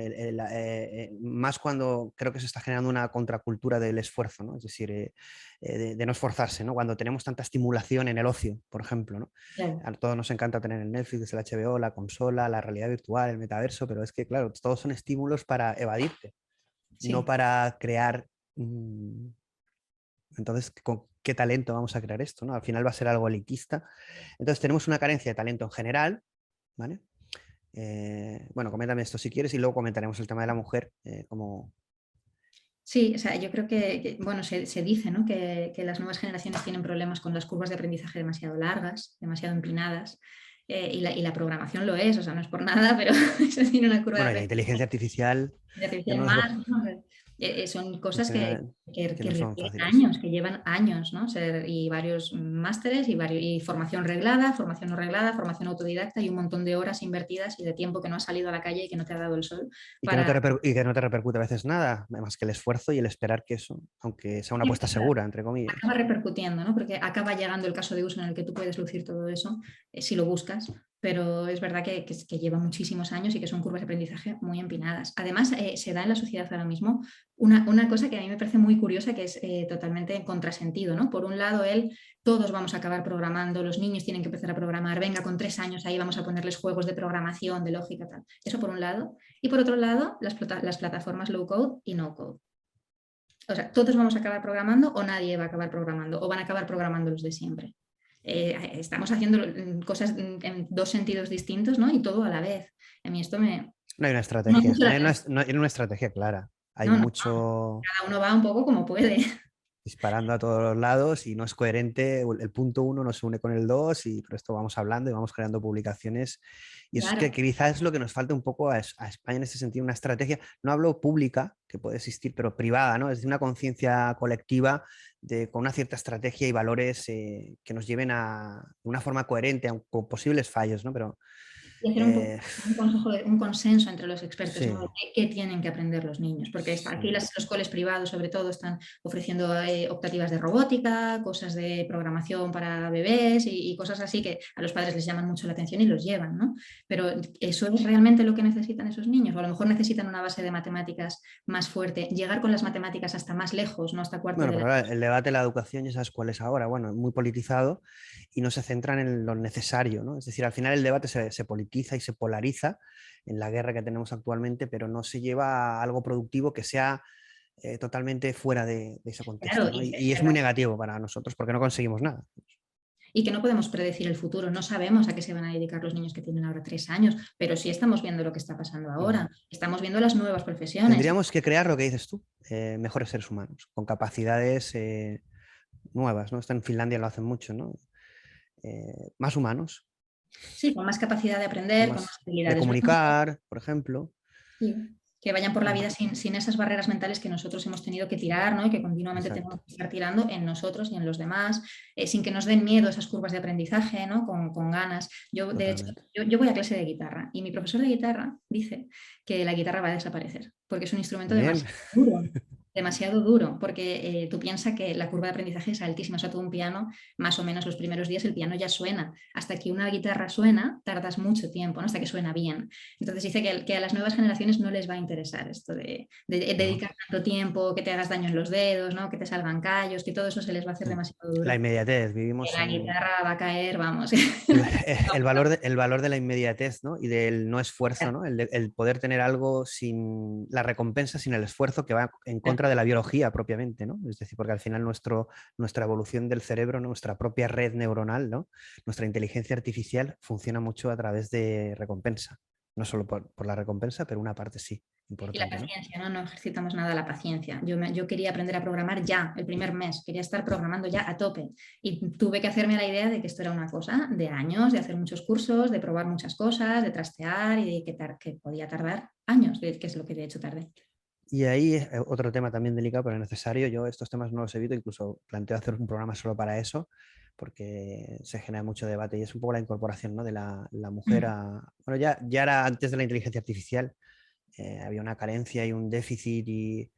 más cuando creo que se está generando una contracultura del esfuerzo, ¿no? Es decir, de no esforzarse, ¿no? Cuando tenemos tanta estimulación en el ocio, por ejemplo, ¿no? Claro. A todos nos encanta tener el Netflix, el HBO, la consola, la realidad virtual, el metaverso, pero es que, claro, todos son estímulos para evadirte, no Sí. para crear. Entonces, ¿con qué talento vamos a crear esto? ¿No? Al final va a ser algo elitista. Entonces, tenemos una carencia de talento en general, ¿vale? Bueno, coméntame esto si quieres y luego comentaremos el tema de la mujer, como... Sí, o sea, yo creo bueno, se dice, ¿no? Que las nuevas generaciones tienen problemas con las curvas de aprendizaje demasiado largas, demasiado empinadas, y la programación lo es, o sea, no es por nada, pero eso tiene una curva de Bueno, y la aprendizaje inteligencia artificial, que artificial no, más, ¿no? Son cosas que que no son requieren fáciles. años, que llevan años, ¿no? Y varios másteres y formación reglada, formación no reglada, formación autodidacta y un montón de horas invertidas y de tiempo que no has salido a la calle y que no te ha dado el sol para... Y que no te repercute a veces nada, más que el esfuerzo y el esperar que eso, aunque sea una apuesta segura, entre comillas. Acaba repercutiendo, ¿no? Porque acaba llegando el caso de uso en el que tú puedes lucir todo eso, si lo buscas, pero es verdad que lleva muchísimos años y que son curvas de aprendizaje muy empinadas. Además, se da en la sociedad ahora mismo una cosa que a mí me parece muy curiosa, que es totalmente en contrasentido, ¿no? Por un lado, todos vamos a acabar programando, los niños tienen que empezar a programar, venga, con 3 años ahí vamos a ponerles juegos de programación, de lógica, tal. Eso por un lado. Y por otro lado, las plataformas low code y no code. O sea, todos vamos a acabar programando o nadie va a acabar programando o van a acabar programando los de siempre. Estamos haciendo cosas en dos sentidos distintos, ¿no? Y todo a la vez. A mí esto me... No hay una No, estrategia, no hay una estrategia clara. Hay no, mucho cada uno va un poco como puede. disparando a todos los lados y no es coherente. El punto uno no se une con el dos, y por esto vamos hablando y vamos creando publicaciones. Y eso es que Claro. quizás es lo que nos falta un poco a España en ese sentido, una estrategia, no hablo pública, que puede existir, pero privada, ¿no? Es decir, una conciencia colectiva con una cierta estrategia y valores que nos lleven de una forma coherente, aun con posibles fallos, ¿no? Pero Y hacer un poco eh, un consenso entre los expertos, ¿no? sí, ¿Qué tienen que aprender los niños? Porque aquí sí, los coles privados, sobre todo, están ofreciendo optativas de robótica, cosas de programación para bebés y cosas así que a los padres les llaman mucho la atención y los llevan, ¿no? Pero ¿eso es realmente lo que necesitan esos niños? O a lo mejor necesitan una base de matemáticas más fuerte, llegar con las matemáticas hasta más lejos, no hasta cuarto bueno, de la... pero ahora el debate de la educación, ya sabes cuál es ahora, bueno, es muy politizado y no se centran en lo necesario, ¿no? Es decir, al final el debate se politiza y se polariza en la guerra que tenemos actualmente, pero no se lleva a algo productivo que sea totalmente fuera de ese Claro, contexto, ¿no? Y es muy negativo para nosotros porque no conseguimos nada. y que no podemos predecir el futuro, no sabemos a qué se van a dedicar los niños que tienen ahora 3 años, pero sí estamos viendo lo que está pasando Ujú. ahora, estamos viendo las nuevas profesiones. Tendríamos que crear lo que dices tú, mejores seres humanos, con capacidades nuevas, ¿no? Esto en Finlandia lo hacen mucho, ¿no? Más humanos, Sí, con más capacidad de aprender, con más de habilidades blandas, comunicar, por ejemplo. sí, que vayan por la vida sin esas barreras mentales que nosotros hemos tenido que tirar, ¿no? Y que continuamente tenemos Exacto, que estar tirando en nosotros y en los demás, sin que nos den miedo esas curvas de aprendizaje, ¿no? Con ganas. Yo, de hecho, totalmente. yo voy a clase de guitarra y mi profesor de guitarra dice que la guitarra va a desaparecer porque es un instrumento Bien. demasiado duro. Demasiado duro, porque tú piensas que la curva de aprendizaje es altísima. O sea, tú un piano, más o menos los primeros días el piano ya suena. Hasta que una guitarra suena, tardas mucho tiempo, ¿no? Hasta que suena bien. Entonces dice que a las nuevas generaciones no les va a interesar esto de No. dedicar tanto tiempo, que te hagas daño en los dedos, ¿no? Que te salgan callos, que todo eso se les va a hacer demasiado La duro. inmediatez, Que vivimos la en guitarra va a caer, vamos. el valor de la inmediatez, ¿no? Y del no esfuerzo, ¿no? El poder tener algo sin la recompensa, sin el esfuerzo, que va en contra de la biología propiamente, ¿no? Es decir, porque al final nuestra evolución del cerebro, nuestra propia red neuronal, ¿no? Nuestra inteligencia artificial funciona mucho a través de recompensa. No solo por la recompensa, pero una parte sí, Y la importante, ¿no? paciencia, ¿no? No ejercitamos nada la paciencia. Yo quería aprender a programar ya, el primer mes, quería estar programando ya a tope. Y tuve que hacerme la idea de que esto era una cosa de años, de hacer muchos cursos, de probar muchas cosas, de trastear y de que podía tardar años, que es lo que de hecho tardé. Y ahí otro tema también delicado, pero necesario. Yo estos temas no los evito, incluso planteo hacer un programa solo para eso, porque se genera mucho debate y es un poco la incorporación, ¿no? De la mujer Mm. Bueno, ya era antes de la inteligencia artificial, había una carencia y un déficit y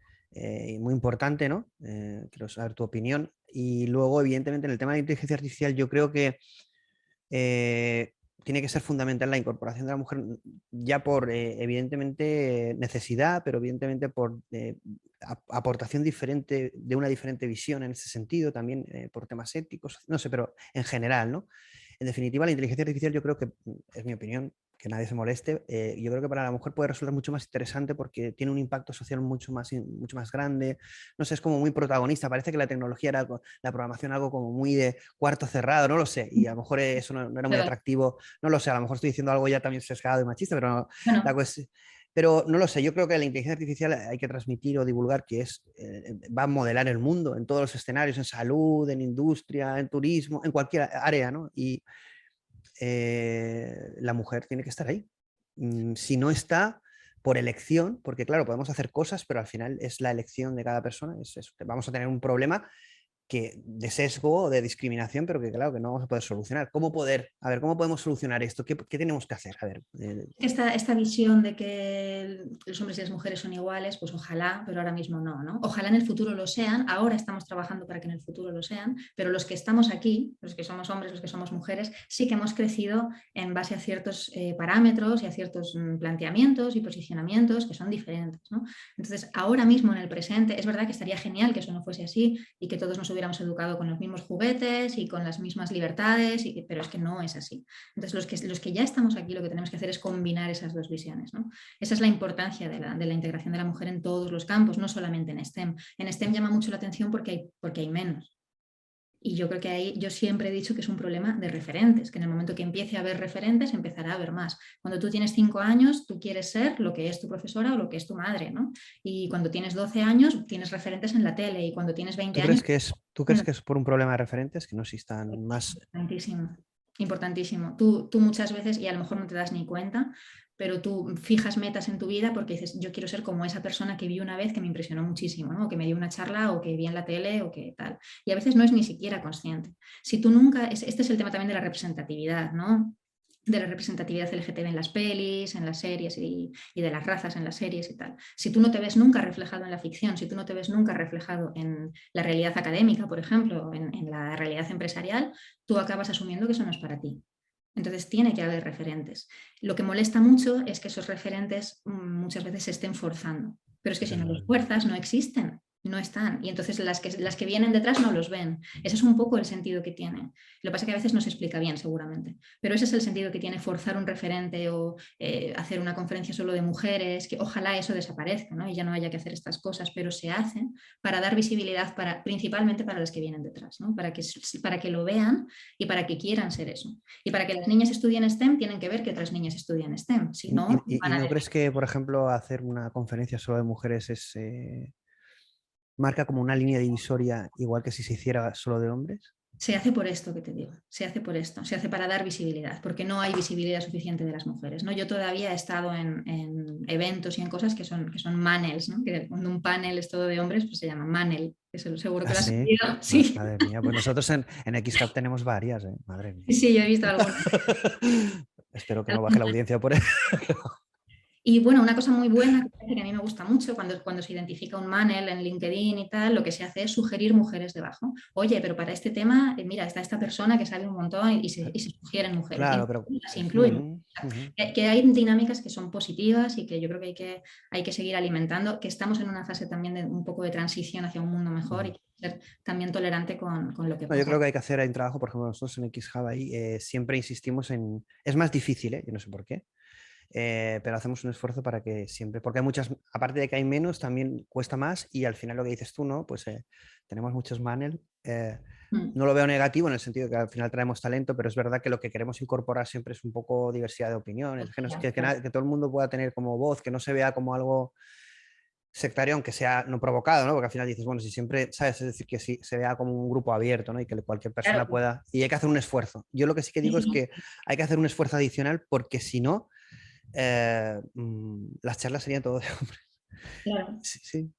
muy importante, ¿no? Quiero saber tu opinión. Y luego, evidentemente, en el tema de la inteligencia artificial, yo creo que eh, tiene que ser fundamental la incorporación de la mujer, ya por, evidentemente, necesidad, pero evidentemente por aportación diferente, de una diferente visión en ese sentido, también por temas éticos, no sé, pero en general, ¿no? En definitiva, la inteligencia artificial yo creo que, es mi opinión, que nadie se moleste, yo creo que para la mujer puede resultar mucho más interesante porque tiene un impacto social mucho más grande, no sé, es como muy protagonista, parece que la tecnología era la programación algo como muy de cuarto cerrado, no lo sé, y a lo mejor eso no era muy Pero, atractivo, no lo sé, a lo mejor estoy diciendo algo ya también sesgado y machista, pero la bueno, cuestión... Pero no lo sé, yo creo que la inteligencia artificial hay que transmitir o divulgar que va a modelar el mundo en todos los escenarios, en salud, en industria, en turismo, en cualquier área, ¿no? Y la mujer tiene que estar ahí. Si no está por elección, porque claro, podemos hacer cosas, pero al final es la elección de cada persona, vamos a tener un problema de sesgo o de discriminación, pero que claro, que no vamos a poder solucionar. A ver, ¿cómo podemos solucionar esto? ¿Qué tenemos que hacer? A ver. Esta visión de que los hombres y las mujeres son iguales, pues ojalá, pero ahora mismo no, ¿no? Ojalá en el futuro lo sean, ahora estamos trabajando para que en el futuro lo sean, pero los que estamos aquí, los que somos hombres, los que somos mujeres, sí que hemos crecido en base a ciertos parámetros y a ciertos planteamientos y posicionamientos que son diferentes, ¿no? Entonces, ahora mismo en el presente, es verdad que estaría genial que eso no fuese así y que todos nos hubiéramos educado con los mismos juguetes y con las mismas libertades, pero es que no es así. Entonces, los que ya estamos aquí, lo que tenemos que hacer es combinar esas dos visiones, ¿no? Esa es la importancia de la integración de la mujer en todos los campos, no solamente en STEM. En STEM llama mucho la atención porque hay menos. Y yo creo que ahí yo siempre he dicho que es un problema de referentes, que en el momento que empiece a haber referentes empezará a haber más. Cuando tú tienes 5 años, tú quieres ser lo que es tu profesora o lo que es tu madre, ¿no? Y cuando tienes 12 años, tienes referentes en la tele y cuando tienes 20 años... Tú crees que es por un problema de referentes, que no existan más? Importantísimo, importantísimo. Tú muchas veces, y a lo mejor no te das ni cuenta, pero tú fijas metas en tu vida porque dices, yo quiero ser como esa persona que vi una vez que me impresionó muchísimo, ¿no? O que me dio una charla o que vi en la tele o que tal. Y a veces no es ni siquiera consciente. Si tú nunca, este es el tema también de la representatividad, ¿no? De la representatividad LGTB en las pelis, en las series y de las razas en las series y tal. Si tú no te ves nunca reflejado en la ficción, si tú no te ves nunca reflejado en la realidad académica, por ejemplo, en la realidad empresarial, tú acabas asumiendo que eso no es para ti. Entonces tiene que haber referentes. Lo que molesta mucho es que esos referentes muchas veces se estén forzando, pero es que si no los fuerzas no existen, no están. Y entonces las que vienen detrás no los ven. Ese es un poco el sentido que tiene. Lo que pasa es que a veces no se explica bien seguramente, pero ese es el sentido que tiene forzar un referente o hacer una conferencia solo de mujeres, que ojalá eso desaparezca, ¿no? Y ya no haya que hacer estas cosas, pero se hacen para dar visibilidad principalmente para las que vienen detrás, ¿no? Para que lo vean y para que quieran ser eso. Y para que las niñas estudien STEM, tienen que ver que otras niñas estudian STEM. Si no, ¿Y no crees que, por ejemplo, hacer una conferencia solo de mujeres marca como una línea divisoria, igual que si se hiciera solo de hombres? se hace por esto que te digo, se hace por esto, se hace para dar visibilidad, porque no hay visibilidad suficiente de las mujeres, ¿no? Yo todavía he estado en eventos y en cosas que son manels, ¿no? Que cuando un panel es todo de hombres, pues se llama manel, que seguro que ¿Ah, lo has sí? oído. Sí, Madre mía, pues nosotros en X-Hub tenemos varias, ¿eh? Madre mía. sí, yo he visto algunas. Espero que no baje la audiencia por eso. Y bueno, una cosa muy buena que a mí me gusta mucho cuando se identifica un manel en LinkedIn y tal, lo que se hace es sugerir mujeres debajo. Oye, pero para este tema, mira, está esta persona que sabe un montón y se sugieren mujeres Claro, y pero... las incluyen. ujú. Que hay dinámicas que son positivas y que yo creo que hay que seguir alimentando, que estamos en una fase también de un poco de transición hacia un mundo mejor y que ser también tolerante con lo que No, yo pasa. creo que hay que hacer ahí un trabajo, por ejemplo, nosotros en X-Hub ahí siempre insistimos en... Es más difícil, ¿eh? Yo no sé por qué, pero hacemos un esfuerzo para que siempre, porque hay muchas, aparte de que hay menos, también cuesta más y al final lo que dices tú, ¿no? Pues tenemos muchos manel. Mm, No lo veo negativo en el sentido de que al final traemos talento, pero es verdad que lo que queremos incorporar siempre es un poco diversidad de opiniones, ya, que todo el mundo pueda tener como voz, que no se vea como algo sectario, aunque sea no provocado, ¿no? Porque al final dices, bueno, si siempre, ¿sabes? Es decir, que si se vea como un grupo abierto, ¿no? Y que cualquier persona claro, pueda... Y hay que hacer un esfuerzo. Yo lo que sí que sí, digo es sí, que hay que hacer un esfuerzo adicional porque si no, las charlas serían todo de hombres. claro. Sí, sí.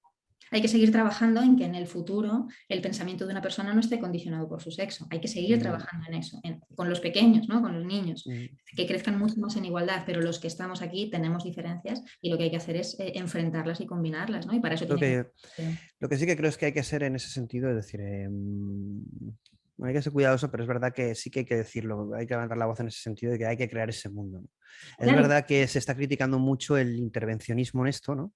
Hay que seguir trabajando en que en el futuro el pensamiento de una persona no esté condicionado por su sexo. Hay que seguir Mm, trabajando en eso, con los pequeños, ¿no? Con los niños, mm. que crezcan mucho más en igualdad, pero los que estamos aquí tenemos diferencias y lo que hay que hacer es enfrentarlas y combinarlas, ¿no? Y para eso Lo tiene que... que, lo que sí que creo es que hay que ser en ese sentido, es decir, hay que ser cuidadoso, pero es verdad que sí que hay que decirlo, hay que levantar la voz en ese sentido de que hay que crear ese mundo, ¿no? Es Claro, verdad que se está criticando mucho el intervencionismo en esto, ¿no?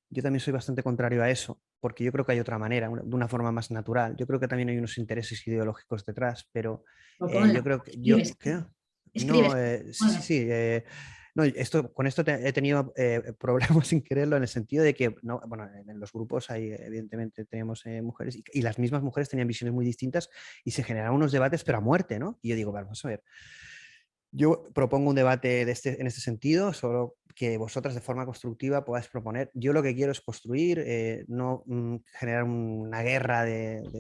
Yo también soy bastante contrario a eso, porque yo creo que hay otra manera, de una forma más natural. Yo creo que también hay unos intereses ideológicos detrás, pero yo proponla, creo que yo, escribes, ¿qué? escribes. No, sí, sí, Bueno, sí. No, con esto he tenido problemas sin quererlo en el sentido de que, no, bueno, en los grupos hay, evidentemente tenemos mujeres y las mismas mujeres tenían visiones muy distintas y se generaron unos debates, pero a muerte, ¿no? Y yo digo, vamos a ver, yo propongo un debate en este sentido, solo que vosotras de forma constructiva podáis proponer. Yo lo que quiero es construir, no generar una guerra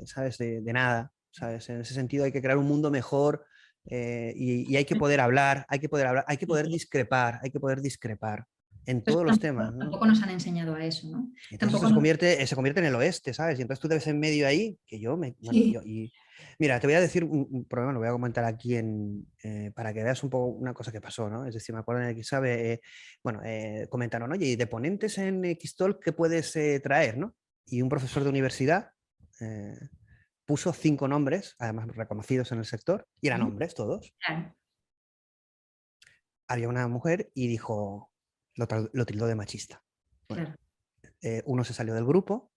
¿sabes? De nada, ¿sabes? En ese sentido hay que crear un mundo mejor y hay que poder hablar, hay que poder hablar, hay que poder discrepar, hay que poder discrepar. en Pues todos los temas, ¿no? tampoco nos han enseñado a eso, ¿no? Entonces Tampoco esto se convierte en el oeste, ¿sabes? Y entonces tú te ves en medio ahí, que yo me... Bueno, sí. mira, te voy a decir un problema, lo voy a comentar aquí para que veas un poco una cosa que pasó, ¿no? Es decir, me acuerdo en el XAVE, bueno, comentaron, oye, y de ponentes en XTOL, ¿qué puedes traer, no? Y un profesor de universidad eh, puso 5 nombres, además reconocidos en el sector, y eran Sí, hombres todos. claro, Había una mujer y dijo, lo tildó de machista. Bueno, claro. uno se salió del grupo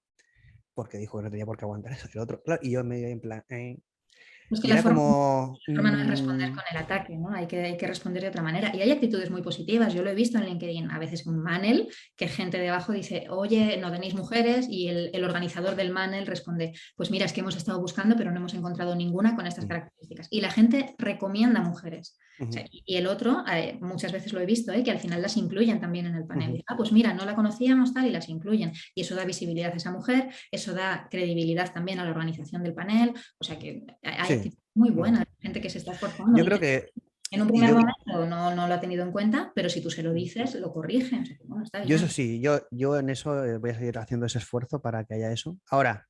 porque dijo que no tenía por qué aguantar eso. El otro, claro, y yo medio en plan. Es que Y era como. la forma no es responder con el ataque, ¿no? Hay que responder de otra manera. Y hay actitudes muy positivas. Yo lo he visto en LinkedIn, a veces un manel, que gente de abajo dice, oye, no tenéis mujeres, y el organizador del manel responde, pues mira, es que hemos estado buscando, pero no hemos encontrado ninguna con estas características. Y la gente recomienda mujeres. O sea, y el otro, muchas veces lo he visto, que al final las incluyen también en el panel. Dice, pues mira, no la conocíamos tal y las incluyen. Y eso da visibilidad a esa mujer, eso da credibilidad también a la organización del panel. O sea que hay Sí. actitudes muy buenas, gente que se está esforzando Yo y creo que que. en un Y primer yo, momento no lo ha tenido en cuenta, pero si tú se lo dices, lo corrige. O sea que, bueno, está yo eso bien. sí, yo en eso voy a seguir haciendo ese esfuerzo para que haya eso. Ahora,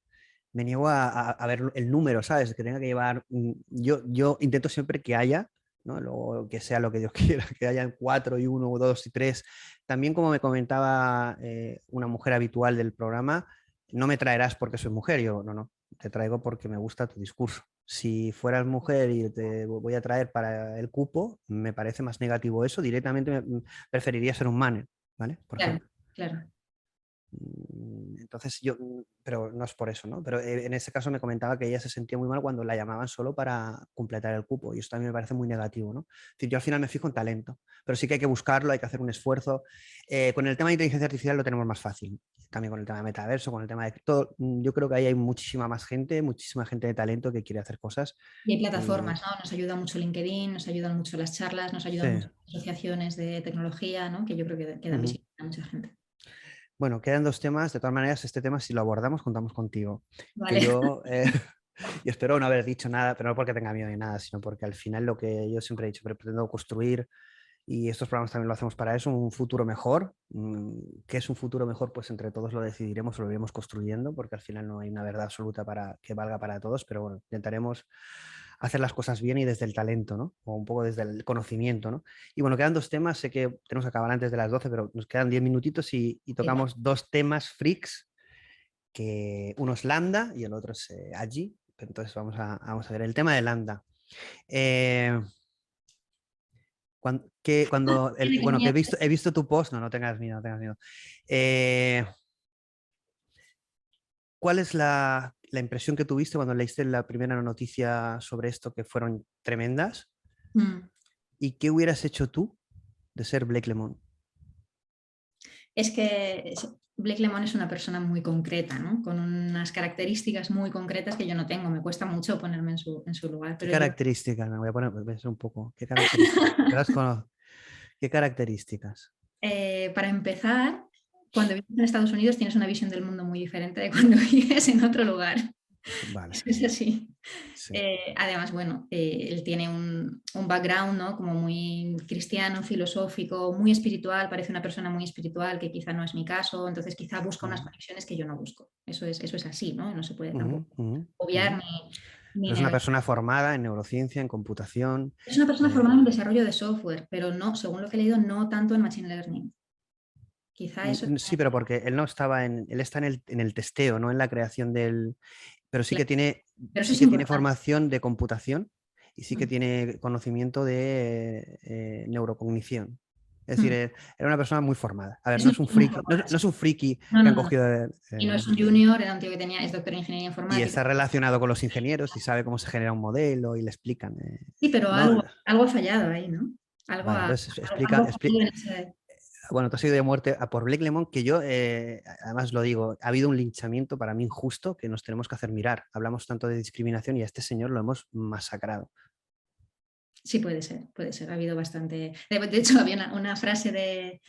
me niego a ver el número, ¿sabes? Que tenga que llevar. Yo intento siempre que haya, ¿no? Luego que sea lo que Dios quiera, que hayan 4 y 1, 2 y 3. También, como me comentaba una mujer habitual del programa, no me traerás porque soy mujer. Yo, no, te traigo porque me gusta tu discurso. Si fueras mujer y te voy a traer para el cupo, me parece más negativo eso. Directamente preferiría ser un man, ¿vale? Por Claro, ejemplo. claro. Entonces yo, pero no es por eso, ¿no? Pero en ese caso me comentaba que ella se sentía muy mal cuando la llamaban solo para completar el cupo y eso también me parece muy negativo, ¿no? Es decir, yo al final me fijo en talento, pero sí que hay que buscarlo, hay que hacer un esfuerzo. Con el tema de inteligencia artificial lo tenemos más fácil, también con el tema de metaverso, con el tema de todo. Yo creo que ahí hay muchísima más gente, muchísima gente de talento que quiere hacer cosas. Y hay Y plataformas, ¿no? Nos ayuda mucho LinkedIn, nos ayudan mucho las charlas, nos ayudan sí. mucho las asociaciones de tecnología, ¿no? Que yo creo que dan Ujú. visibilidad a mucha gente. Bueno, quedan 2 temas. De todas maneras, este tema, si lo abordamos, contamos contigo. Que Vale. yo, y espero no haber dicho nada, pero no porque tenga miedo ni nada, sino porque al final lo que yo siempre he dicho, pero pretendo construir, y estos programas también lo hacemos para eso, un futuro mejor. ¿Qué es un futuro mejor? Pues entre todos lo decidiremos, lo iremos construyendo, porque al final no hay una verdad absoluta para que valga para todos, pero bueno, intentaremos hacer las cosas bien y desde el talento, ¿no? O un poco desde el conocimiento, ¿no? Y bueno, quedan 2 temas, sé que tenemos que acabar antes de las 12, pero nos quedan 10 minutitos y Sí. tocamos 2 temas freaks, que uno es Lambda y el otro es Agi. Entonces vamos a ver el tema de Lambda. Eh, bueno, que he visto tu post, no tengas miedo, no tengas miedo. Eh, ¿Cuál es la impresión que tuviste cuando leíste la primera noticia sobre esto, que fueron tremendas? Mm. ¿Y qué hubieras hecho tú de ser Blake Lemon? Es que Blake Lemon es una persona muy concreta, ¿no? Con unas características muy concretas que yo no tengo. Me cuesta mucho ponerme en su lugar, ¿Qué pero yo, características? Me voy a poner a pensar un poco. ¿Qué características? ¿Qué características? para empezar, cuando vives en Estados Unidos tienes una visión del mundo muy diferente de cuando vives en otro lugar. Vale, Eso es así. sí. Además, bueno, él tiene un background, ¿no? Como muy cristiano, filosófico, muy espiritual, parece una persona muy espiritual, que quizá no es mi caso, entonces quizá busca unas Ujú, conexiones que yo no busco. Eso es así, ¿no? No se puede ujú, tampoco ujú, ujú. obviar ni Pero es una negar. persona formada en neurociencia, en computación. Es una persona eh, formada en desarrollo de software, pero no, según lo que he leído, no tanto en machine learning. Quizá eso sí, pero porque él no estaba él está en el testeo, no en la creación del, pero sí que claro, tiene, pero eso sí es que tiene importante. formación de computación y sí que tiene conocimiento de neurocognición. Es decir, era una persona muy formada. A ver, Es no una es un persona muy friki, no, formada, no sí. es un friki No, que no, han no. cogido Y no es un junior, era un tío que es doctor en ingeniería y informática. está relacionado con los ingenieros y sabe cómo se genera un modelo y le explican. Sí, pero No, algo ha fallado ahí, ¿no? Algo vale, ha, entonces algo ha fallado en ese... bueno, tú has ido de muerte a por Blake Lemon, que yo, además lo digo, ha habido un linchamiento para mí injusto que nos tenemos que hacer mirar. Hablamos tanto de discriminación y a este señor lo hemos masacrado. Sí, puede ser, puede ser. Ha habido bastante... De hecho, había una frase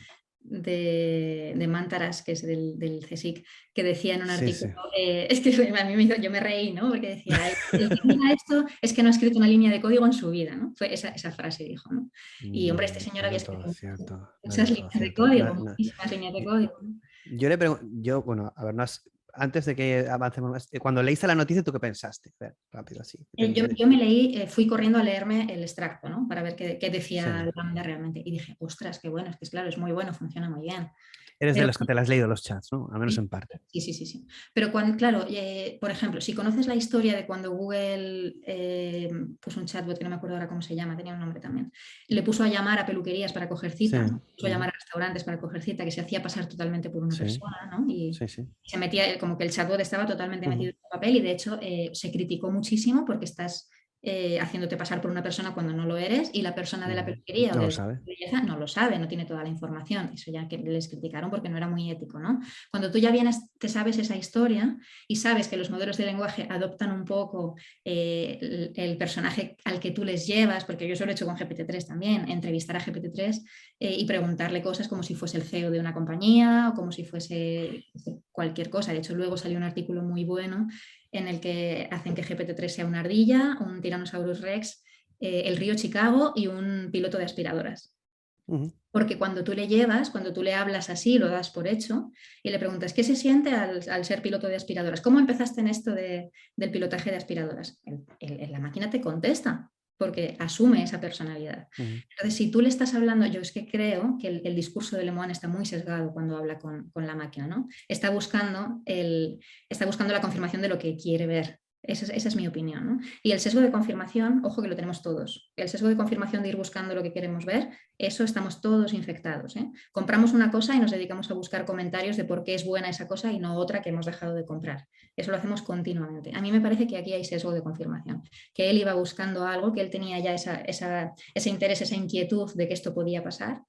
de Mantaras, que es del CSIC, que decía en un Sí, artículo, sí. es que a mí yo me reí, ¿no? Porque decía, el que diga esto es que no ha escrito una línea de código en su vida, ¿no? Fue esa frase, dijo, ¿no? Y hombre, este señor No había del todo escrito cierto, no muchas del todo líneas de cierto. código, muchísimas líneas de código, ¿no? Yo le pregunto, bueno, a ver, antes de que avancemos más, cuando leíste la noticia, ¿tú qué pensaste? A ver, rápido, así. Yo me leí, fui corriendo a leerme el extracto, ¿no? Para ver qué Sí. decía Lambda realmente. Y dije, ostras, qué bueno, es que es claro, es muy bueno, funciona muy bien. Eres de Pero los que te las has leído los chats, ¿no? Al menos en parte. sí, sí, sí, sí. Pero cuando, claro, por ejemplo, si conoces la historia de cuando Google, pues un chatbot que no me acuerdo ahora cómo se llama, tenía un nombre también, le puso a llamar a peluquerías para coger Sí, cita, ¿no? Puso a llamar a restaurantes para coger cita, que se hacía pasar totalmente por una sí, persona, ¿no? Y sí, sí. se metía, como que el chatbot estaba totalmente metido Ujú. en el papel y de hecho se criticó muchísimo porque estás haciéndote pasar por una persona cuando no lo eres y la persona de la Ujú. peluquería o No lo del sabe. belleza no lo sabe, no tiene toda la información. Eso ya que les criticaron porque no era muy ético, ¿no? Cuando tú ya vienes, te sabes esa historia y sabes que los modelos de lenguaje adoptan un poco el personaje al que tú les llevas, porque yo eso lo he hecho con GPT-3 también, entrevistar a GPT-3 y preguntarle cosas como si fuese el CEO de una compañía o como si fuese cualquier cosa. De hecho, luego salió un artículo muy bueno en el que hacen que GPT-3 sea una ardilla, un Tyrannosaurus Rex, el río Chicago y un piloto de aspiradoras. Ujú. Porque cuando tú le llevas, cuando tú le hablas así, lo das por hecho y le preguntas, ¿qué se siente al ser piloto de aspiradoras? ¿Cómo empezaste en esto del pilotaje de aspiradoras? La máquina te contesta porque asume esa personalidad. Ujú. Entonces, si tú le estás hablando, yo es que creo que el discurso de Lemoine está muy sesgado cuando habla con la máquina, ¿no? Está buscando la confirmación de lo que quiere ver. Esa es mi opinión, ¿no? Y el sesgo de confirmación, ojo que lo tenemos todos. El sesgo de confirmación de ir buscando lo que queremos ver, eso estamos todos infectados, ¿eh? Compramos una cosa y nos dedicamos a buscar comentarios de por qué es buena esa cosa y no otra que hemos dejado de comprar. Eso lo hacemos continuamente. A mí me parece que aquí hay sesgo de confirmación, que él iba buscando algo, que él tenía ya ese interés, esa inquietud de que esto podía pasar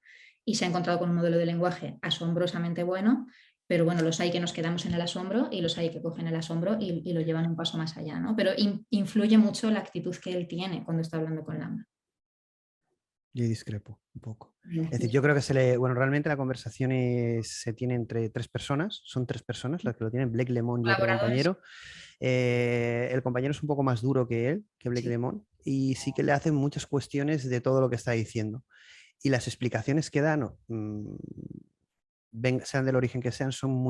y se ha encontrado con un modelo de lenguaje asombrosamente bueno, pero bueno, los hay que nos quedamos en el asombro y los hay que cogen el asombro y lo llevan un paso más allá, ¿no? Pero influye mucho la actitud que él tiene cuando está hablando con Lambda. Yo discrepo un poco. Es decir, yo creo que bueno, realmente la conversación se tiene entre tres personas, son tres personas las que lo tienen, Blake Lemon y otro Colaboradores, compañero. El compañero es un poco más duro que él, que Blake sí, Lemon, y sí que le hacen muchas cuestiones de todo lo que está diciendo. Y las explicaciones que dan, sean del origen que sean, son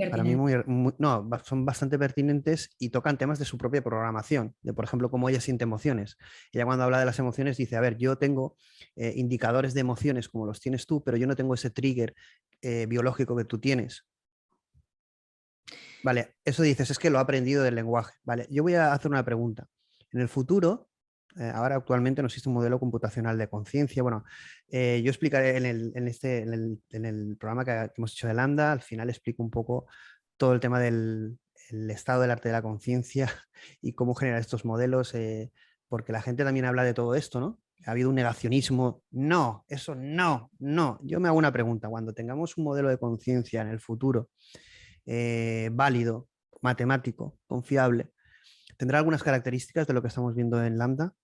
para mí pertinente. no, son bastante pertinentes y tocan temas de su propia programación, de por ejemplo cómo ella siente emociones. Ella cuando habla de las emociones dice, a ver, yo tengo indicadores de emociones como los tienes tú, pero yo no tengo ese trigger biológico que tú tienes. Vale, eso dices, es que lo ha aprendido del lenguaje. Vale, yo voy a hacer una pregunta. En el futuro, ahora actualmente no existe un modelo computacional de conciencia. Bueno, yo explicaré en el programa que hemos hecho de Lambda, al final explico un poco todo el tema del el estado del arte de la conciencia y cómo generar estos modelos, porque la gente también habla de todo esto, ¿no? Ha habido un negacionismo. No, eso no, no. Yo me hago una pregunta. Cuando tengamos un modelo de conciencia en el futuro, válido, matemático, confiable, ¿tendrá algunas características de lo que estamos viendo en Lambda?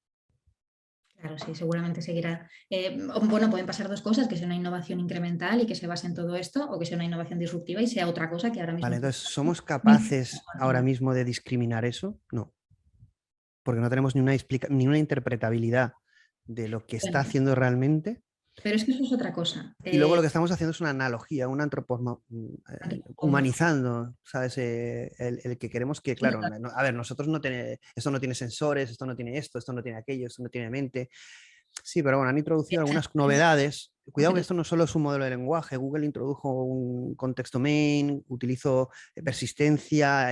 Claro, sí, seguramente seguirá. Bueno, pueden pasar dos cosas, que sea una innovación incremental y que se base en todo esto, o que sea una innovación disruptiva y sea otra cosa que ahora mismo Vale, está entonces, ¿somos muy capaces ahora fascinante. mismo de discriminar eso? No, porque no tenemos ni una interpretabilidad de lo que está Bueno, haciendo realmente. pero es que eso es otra cosa. Y luego lo que estamos haciendo es una analogía, un Antropomorfismo. humanizando, ¿sabes? El que queremos que, claro, a ver, nosotros esto no tiene sensores, esto no tiene esto no tiene aquello, esto no tiene mente. Sí, pero bueno, han introducido algunas novedades. Cuidado que esto no solo es un modelo de lenguaje. Google introdujo un context domain, utilizó persistencia,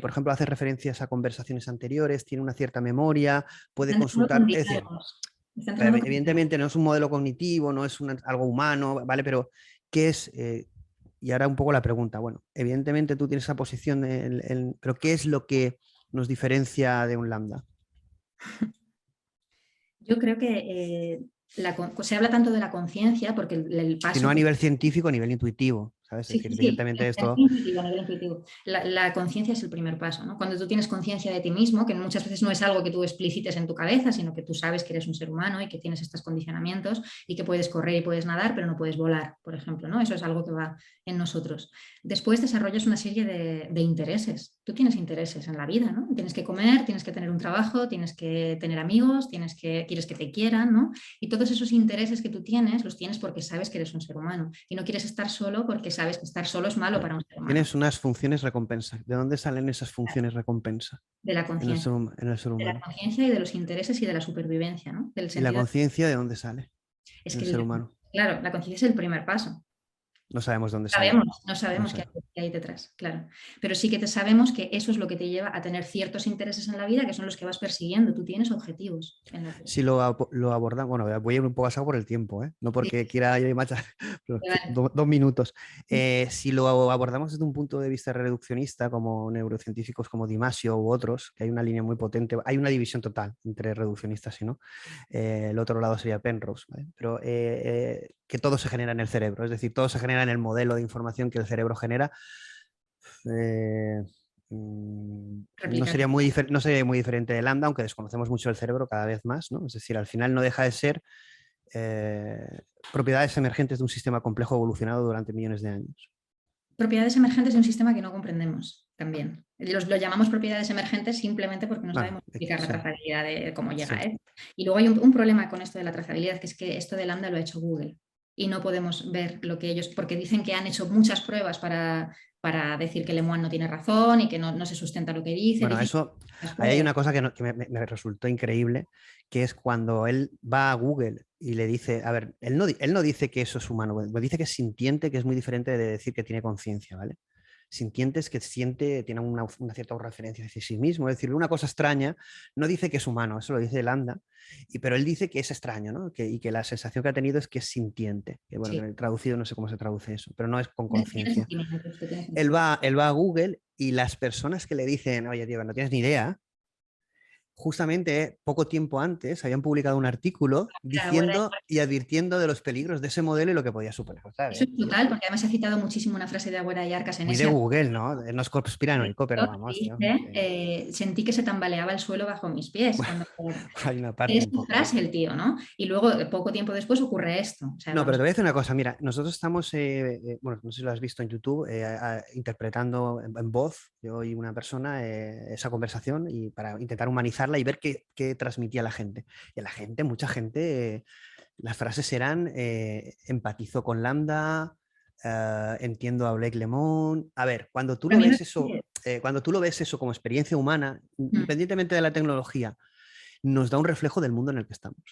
por ejemplo, hace referencias a conversaciones anteriores, tiene una cierta memoria, puede Están entrenando con consultar. Es decir, diálogos. Están entrenando con diálogos. evidentemente no es un modelo cognitivo, no es algo humano, ¿vale? Pero, ¿qué es? Y ahora un poco la pregunta. Bueno, evidentemente tú tienes esa posición, pero ¿qué es lo que nos diferencia de un lambda? Yo creo que se habla tanto de la conciencia porque el Si no paso a que nivel científico, a nivel intuitivo. ¿sabes? Es Sí, decir, sí, sí, evidentemente a esto... nivel intuitivo, a nivel intuitivo. La conciencia es el primer paso, ¿no? Cuando tú tienes conciencia de ti mismo, que muchas veces no es algo que tú explicites en tu cabeza, sino que tú sabes que eres un ser humano y que tienes estos condicionamientos y que puedes correr y puedes nadar, pero no puedes volar, por ejemplo, ¿no? Eso es algo que va en nosotros. Después desarrollas una serie de intereses. Tú tienes intereses en la vida, ¿no? Tienes que comer, tienes que tener un trabajo, tienes que tener amigos, quieres que te quieran, ¿no? Y todos esos intereses que tú tienes, los tienes porque sabes que eres un ser humano y no quieres estar solo porque sabes que estar solo es malo para un ser humano. Tienes unas funciones recompensa. ¿De dónde salen esas funciones recompensa De la en el conciencia, en el ser de la humano? conciencia y de los intereses y de la supervivencia, ¿no? Del ¿Y la sentido, conciencia de dónde sale es en el que, ser humano? claro, la conciencia es el primer paso. No sabemos dónde sale. No No sabemos sé. qué hay detrás, claro. Pero sí que sabemos que eso es lo que te lleva a tener ciertos intereses en la vida que son los que vas persiguiendo. Tú tienes objetivos en la vida. Si lo abordamos, bueno, voy a ir un poco pasado por el tiempo, ¿eh? No Sí, porque quiera ir más, pero vale. 2 minutos. Si lo abordamos desde un punto de vista reduccionista, como neurocientíficos como Dimasio u otros, que hay una línea muy potente, hay una división total entre reduccionistas y no. El otro lado sería Penrose, ¿vale? Pero que todo se genera en el cerebro, es decir, todo se genera en el modelo de información que el cerebro genera. Eh, no Replicar. sería no sería muy diferente de lambda, aunque desconocemos mucho el cerebro cada vez más, ¿no? Es decir, al final no deja de ser eh, propiedades emergentes de un sistema complejo evolucionado durante millones de años. Propiedades emergentes de un sistema que no comprendemos también. Lo llamamos propiedades emergentes simplemente porque no Bueno, sabemos explicar la sí, trazabilidad de cómo llega sí. a él. Y luego hay un problema con esto de la trazabilidad, que es que esto de Lambda lo ha hecho Google y no podemos ver lo que ellos, porque dicen que han hecho muchas pruebas para decir que Lemoine no tiene razón y que no se sustenta lo que dice. Bueno, Dicen eso, las ahí hay pruebas. una cosa que, que me resultó increíble, que es cuando él va a Google y le dice, a ver, él no dice que eso es humano, dice que es sintiente, que es muy diferente de decir que tiene conciencia, ¿vale? Sintiente es que siente, tiene una cierta referencia hacia sí mismo, es decir, una cosa extraña, no dice que es humano, eso lo dice Landa, pero él dice que es extraño, ¿no? Y que la sensación que ha tenido es que es sintiente, que bueno, Sí, que traducido no sé cómo se traduce eso, pero no es con tiene conciencia. sentimientos, que tiene Él sentimientos. va, él va a Google y las personas que le dicen, oye, Diego, no tienes ni idea, justamente poco tiempo antes habían publicado un artículo diciendo y advirtiendo de los peligros de ese modelo y lo que podía suponer. Eso ¿Sabes, es tío? total, porque además se ha citado muchísimo una frase de Agüera y Arcas en Muy de ese Google, ¿no? No es conspiranoico, pero vamos, tío. dice, sentí que se tambaleaba el suelo bajo mis pies. Cuando Hay una parte es un su poco. frase el tío, ¿no? Y luego, poco tiempo después, ocurre esto. O sea, No, pero vamos, te voy a decir una cosa. Mira, nosotros estamos, bueno, no sé si lo has visto en YouTube, interpretando en voz, yo y una persona, esa conversación y para intentar humanizarla y ver qué transmitía la gente. Y a la gente, mucha gente, las frases eran empatizo con Lambda, entiendo a Blake Lemon. A ver, a mí me cuando tú lo ves eso como experiencia humana, Mm, independientemente de la tecnología, nos da un reflejo del mundo en el que estamos.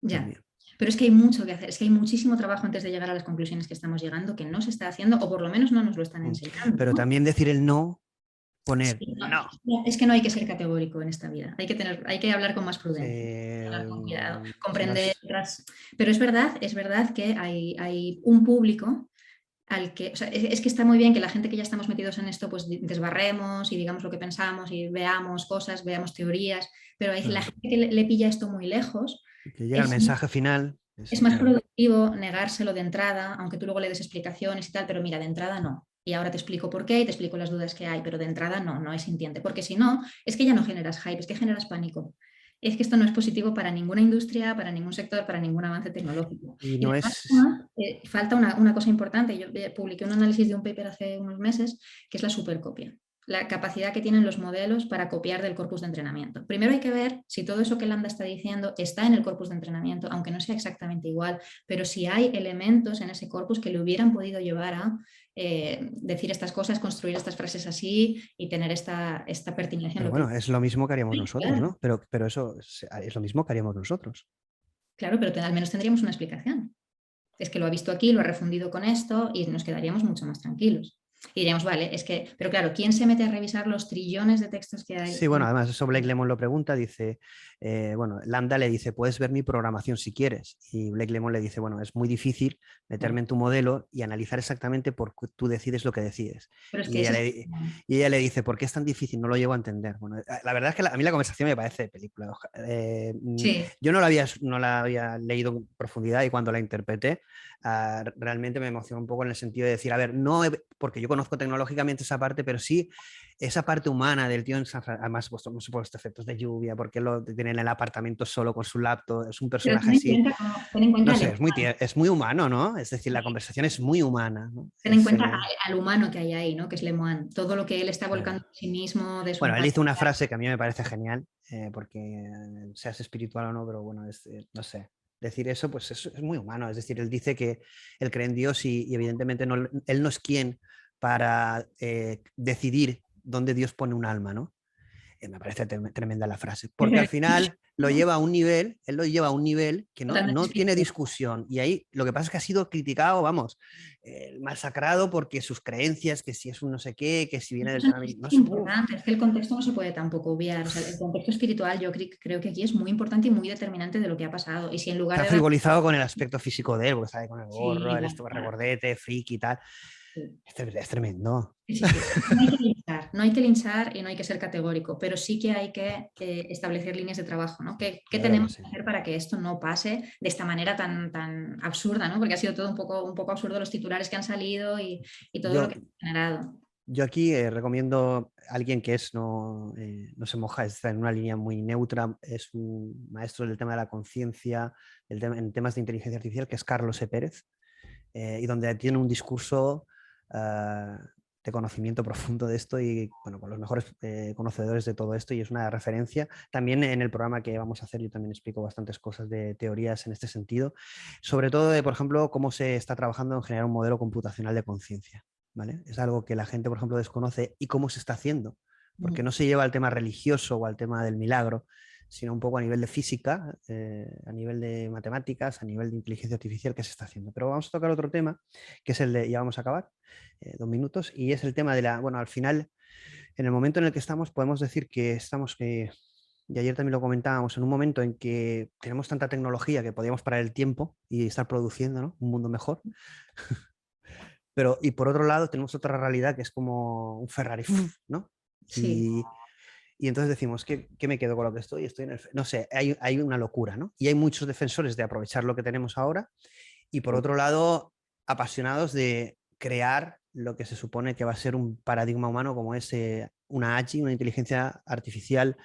Dios ya. mío. Pero es que hay mucho que hacer, es que hay muchísimo trabajo antes de llegar a las conclusiones que estamos llegando que no se está haciendo o por lo menos no nos lo están enseñando, Pero ¿no? también decir el no, poner Sí, no. es que no hay que ser categórico en esta vida, hay que hablar con más prudencia, hablar con cuidado, comprender. Nos, Pero es verdad que hay un público al que, o sea, es que está muy bien que la gente que ya estamos metidos en esto, pues desbarremos y digamos lo que pensamos y veamos cosas, veamos teorías, pero hay la claro, gente que le pilla esto muy lejos, que llega el es, mensaje final. es más Claro. productivo negárselo de entrada, aunque tú luego le des explicaciones y tal, pero mira, de entrada no. Y ahora te explico por qué y te explico las dudas que hay, pero de entrada no es sintiente, porque si no, es que ya no generas hype, es que generas pánico. Es que esto no es positivo para ninguna industria, para ningún sector, para ningún avance tecnológico. Y Y no es. además, falta una cosa importante. Yo publiqué un análisis de un paper hace unos meses, que es la supercopia. La capacidad que tienen los modelos para copiar del corpus de entrenamiento. Primero hay que ver si todo eso que Lambda está diciendo está en el corpus de entrenamiento, aunque no sea exactamente igual, pero si hay elementos en ese corpus que le hubieran podido llevar a decir estas cosas, construir estas frases así y tener esta pertinencia en Pero lo que... bueno, es lo mismo que haríamos Sí, nosotros, claro, ¿no? Pero eso es lo mismo que haríamos nosotros. claro, pero al menos tendríamos una explicación. Es que lo ha visto aquí, lo ha refundido con esto y nos quedaríamos mucho más tranquilos. Y diríamos, vale, es que, pero claro, ¿quién se mete a revisar los trillones de textos que hay? Sí, bueno, además eso Blake Lemon lo pregunta, dice, bueno, Lambda le dice, puedes ver mi programación si quieres. Y Blake Lemon le dice, bueno, es muy difícil meterme en tu modelo y analizar exactamente por qué tú decides lo que decides. Pero es Y que ella ese es... le, y ella le dice, ¿por qué es tan difícil? No lo llego a entender. Bueno, la verdad es que a mí la conversación me parece de película. Sí, Yo no la había leído en profundidad y cuando la interpreté, realmente me emocionó un poco en el sentido de decir, a ver, no, porque yo conozco tecnológicamente esa parte, pero sí esa parte humana del tío en San Francisco, además por supuesto efectos de lluvia, porque lo tiene en el apartamento solo con su laptop, es un pero personaje así, ten en cuenta no al sé, humano, es muy humano, ¿no? Es decir, la conversación es muy humana, ¿no? ten en cuenta al humano que hay ahí, ¿no? Que es Lemoine. Todo lo que él está volcando claro. en sí mismo, de su Bueno, él empatía. hizo una frase que a mí me parece genial, porque seas espiritual o no, pero bueno, no sé, decir eso pues es muy humano, es decir, él dice que él cree en Dios y evidentemente no, él no es quien para decidir dónde Dios pone un alma, ¿no? Me parece tremenda la frase, porque al final lo lleva a un nivel, él lo lleva a un nivel que Totalmente no tiene espiritual. discusión. Y ahí lo que pasa es que ha sido criticado, vamos, masacrado porque sus creencias, que si es un no sé qué, que si viene del Eso tsunami, no es sé, uf, importante, es que el contexto no se puede tampoco obviar. O sea, el contexto espiritual yo creo que aquí es muy importante y muy determinante de lo que ha pasado. Y si en lugar se ha de dar... frivolizado con el aspecto físico de él, porque sale con el gorro, Sí, el bueno, esto regordete, friki y tal. sí. Es tremendo. Sí, sí, sí. No hay que linchar, no hay que linchar y no hay que ser categórico, pero sí que hay que establecer líneas de trabajo, ¿no? ¿Qué Yo creo que tenemos sí. que hacer para que esto no pase de esta manera tan absurda, ¿no? Porque ha sido todo un poco absurdo los titulares que han salido y todo lo Yo, que ha generado. Yo aquí recomiendo a alguien que no se moja, está en una línea muy neutra, es un maestro del tema de la conciencia, en temas de inteligencia artificial, que es Carlos E. Pérez, y donde tiene un discurso de conocimiento profundo de esto y bueno, con los mejores conocedores de todo esto y es una referencia. También en el programa que vamos a hacer yo también explico bastantes cosas de teorías en este sentido, sobre todo de, por ejemplo, cómo se está trabajando en generar un modelo computacional de conciencia. ¿Vale? Es algo que la gente, por ejemplo, desconoce y cómo se está haciendo, porque no se lleva al tema religioso o al tema del milagro, sino un poco a nivel de física, a nivel de matemáticas, a nivel de inteligencia artificial que se está haciendo. Pero vamos a tocar otro tema, que es el de, ya vamos a acabar, 2 minutos, y es el tema de bueno, al final, en el momento en el que estamos, podemos decir que estamos, y ayer también lo comentábamos, en un momento en que tenemos tanta tecnología que podíamos parar el tiempo y estar produciendo, ¿no? Un mundo mejor. Pero, y por otro lado, tenemos otra realidad que es como un Ferrari, ¿no? Sí. Y entonces decimos, ¿qué me quedo con lo que estoy? Estoy en el... No sé, hay una locura, ¿no? Y hay muchos defensores de aprovechar lo que tenemos ahora y por otro lado, apasionados de crear lo que se supone que va a ser un paradigma humano como es una AGI, una inteligencia artificial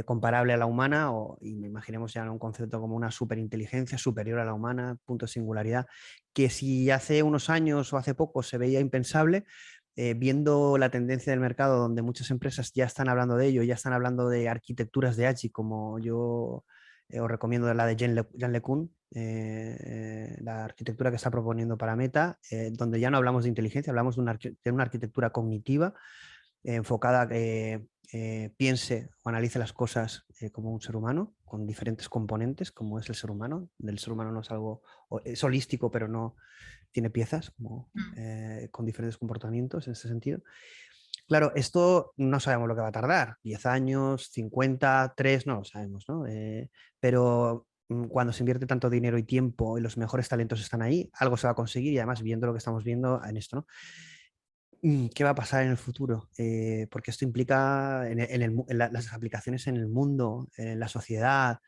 comparable a la humana, y imaginemos ya un concepto como una superinteligencia superior a la humana, punto de singularidad, que si hace unos años o hace poco se veía impensable, viendo la tendencia del mercado donde muchas empresas ya están hablando de ello, ya están hablando de arquitecturas de AGI, como yo os recomiendo la de Jan LeCun, la arquitectura que está proponiendo para Meta, donde ya no hablamos de inteligencia, hablamos de una arquitectura cognitiva enfocada a que piense o analice las cosas como un ser humano, con diferentes componentes, como es el ser humano. Del ser humano no es algo, es holístico, pero no tiene piezas, como, con diferentes comportamientos en ese sentido. Claro, esto no sabemos lo que va a tardar, 10 años, 50, 3, no lo sabemos, ¿no? Pero cuando se invierte tanto dinero y tiempo y los mejores talentos están ahí, algo se va a conseguir y además viendo lo que estamos viendo en esto, ¿no? ¿Qué va a pasar en el futuro? Porque esto implica las aplicaciones en el mundo, en la sociedad.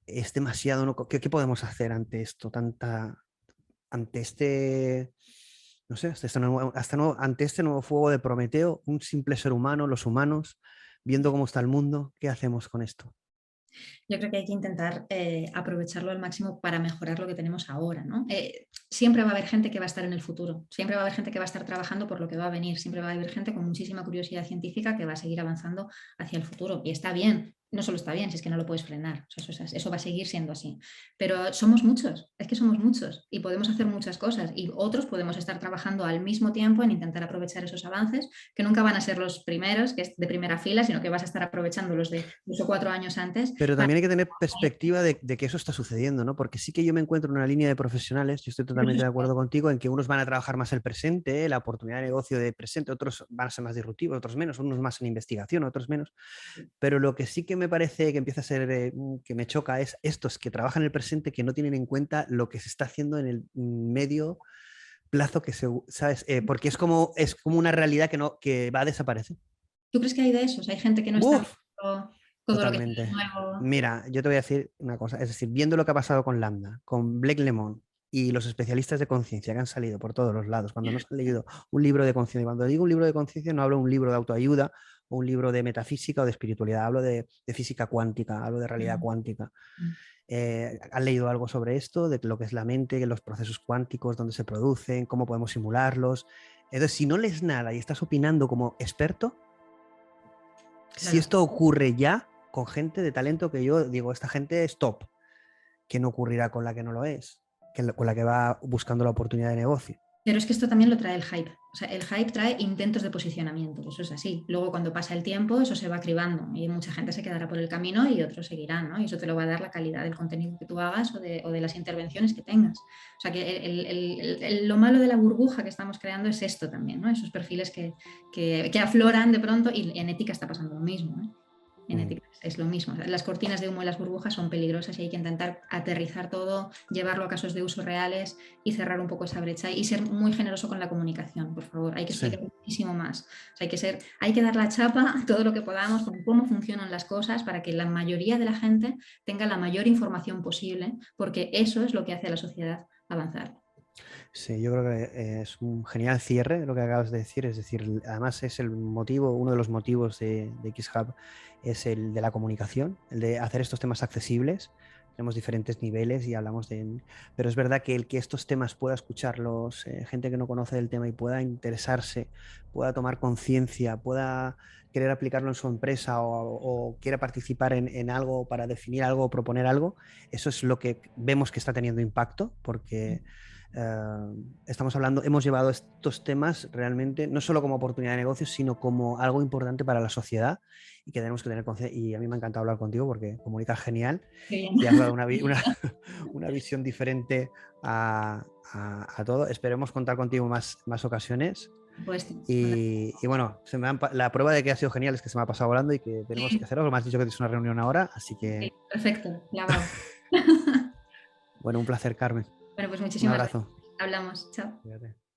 Es demasiado. ¿No? ¿Qué podemos hacer ante esto? Ante este, no sé, ante este nuevo fuego de Prometeo, un simple ser humano, los humanos, viendo cómo está el mundo, ¿qué hacemos con esto? Yo creo que hay que intentar aprovecharlo al máximo para mejorar lo que tenemos ahora, ¿no? Siempre va a haber gente que va a estar en el futuro, siempre va a haber gente que va a estar trabajando por lo que va a venir, siempre va a haber gente con muchísima curiosidad científica que va a seguir avanzando hacia el futuro y está bien, no solo está bien, si es que no lo puedes frenar. O sea, eso va a seguir siendo así. Pero somos muchos, es que somos muchos y podemos hacer muchas cosas y otros podemos estar trabajando al mismo tiempo en intentar aprovechar esos avances, que nunca van a ser los primeros, que es de primera fila, sino que vas a estar aprovechando los de 3 o 4 años antes. Pero también hay que tener perspectiva de que eso está sucediendo, ¿no? Porque sí que yo me encuentro en una línea de profesionales, yo estoy totalmente de acuerdo contigo, en que unos van a trabajar más el presente, la oportunidad de negocio de presente, otros van a ser más disruptivos, otros menos, unos más en investigación, otros menos. Pero lo que sí que me parece que empieza a ser, que me choca, es estos que trabajan en el presente que no tienen en cuenta lo que se está haciendo en el medio plazo que se, ¿sabes? Porque es como una realidad que va a desaparecer. ¿Tú crees que hay de esos? Hay gente que no está ¡Uf! viendo todo lo que es Totalmente. nuevo. Mira, yo te voy a decir una cosa, es decir, viendo lo que ha pasado con Lambda, con Blake Lemon y los especialistas de conciencia que han salido por todos los lados, cuando nos han leído un libro de conciencia, cuando digo un libro de conciencia no hablo de un libro de autoayuda o un libro de metafísica o de espiritualidad, hablo de física cuántica, hablo de realidad cuántica. ¿Han leído algo sobre esto, de lo que es la mente, los procesos cuánticos, dónde se producen, cómo podemos simularlos? Entonces, si no lees nada y estás opinando como experto, si Claro. esto ocurre ya con gente de talento que yo digo, esta gente es top, que no ocurrirá con la que no lo es, con la que va buscando la oportunidad de negocio. Pero es que esto también lo trae el hype. O sea, el hype trae intentos de posicionamiento, eso es así. Luego, cuando pasa el tiempo, eso se va cribando y mucha gente se quedará por el camino y otros seguirán, ¿no? Y eso te lo va a dar la calidad del contenido que tú hagas o de las intervenciones que tengas. O sea, que lo malo de la burbuja que estamos creando es esto también, ¿no? Esos perfiles que afloran de pronto y en ética está pasando lo mismo, ¿eh? En ética es lo mismo. Las cortinas de humo y las burbujas son peligrosas y hay que intentar aterrizar todo, llevarlo a casos de uso reales y cerrar un poco esa brecha y ser muy generoso con la comunicación, por favor. Hay que Sí. explicar muchísimo más. O sea, hay que dar la chapa todo lo que podamos con cómo funcionan las cosas para que la mayoría de la gente tenga la mayor información posible, porque eso es lo que hace a la sociedad avanzar. Sí, yo creo que es un genial cierre lo que acabas de decir, es decir, además es el motivo, uno de los motivos de XHub es el de la comunicación, el de hacer estos temas accesibles. Tenemos diferentes niveles y hablamos de... Pero es verdad que el que estos temas pueda escucharlos, gente que no conoce del tema y pueda interesarse, pueda tomar conciencia, pueda querer aplicarlo en su empresa o quiera participar en algo para definir algo o proponer algo, eso es lo que vemos que está teniendo impacto porque... estamos hablando, hemos llevado estos temas realmente no solo como oportunidad de negocio, sino como algo importante para la sociedad y que tenemos que tener conciencia. Y a mí me ha encantado hablar contigo porque comunicas genial y has dado una visión diferente a todo. Esperemos contar contigo más ocasiones. Pues, Y bueno, la prueba de que ha sido genial es que se me ha pasado volando y que tenemos que hacerlo. Me has dicho que tienes una reunión ahora, así que sí, perfecto, lavado. bueno, un placer, Carmen. Bueno, pues Un muchísimas gracias. abrazo. Hablamos. Chao. Cuídate.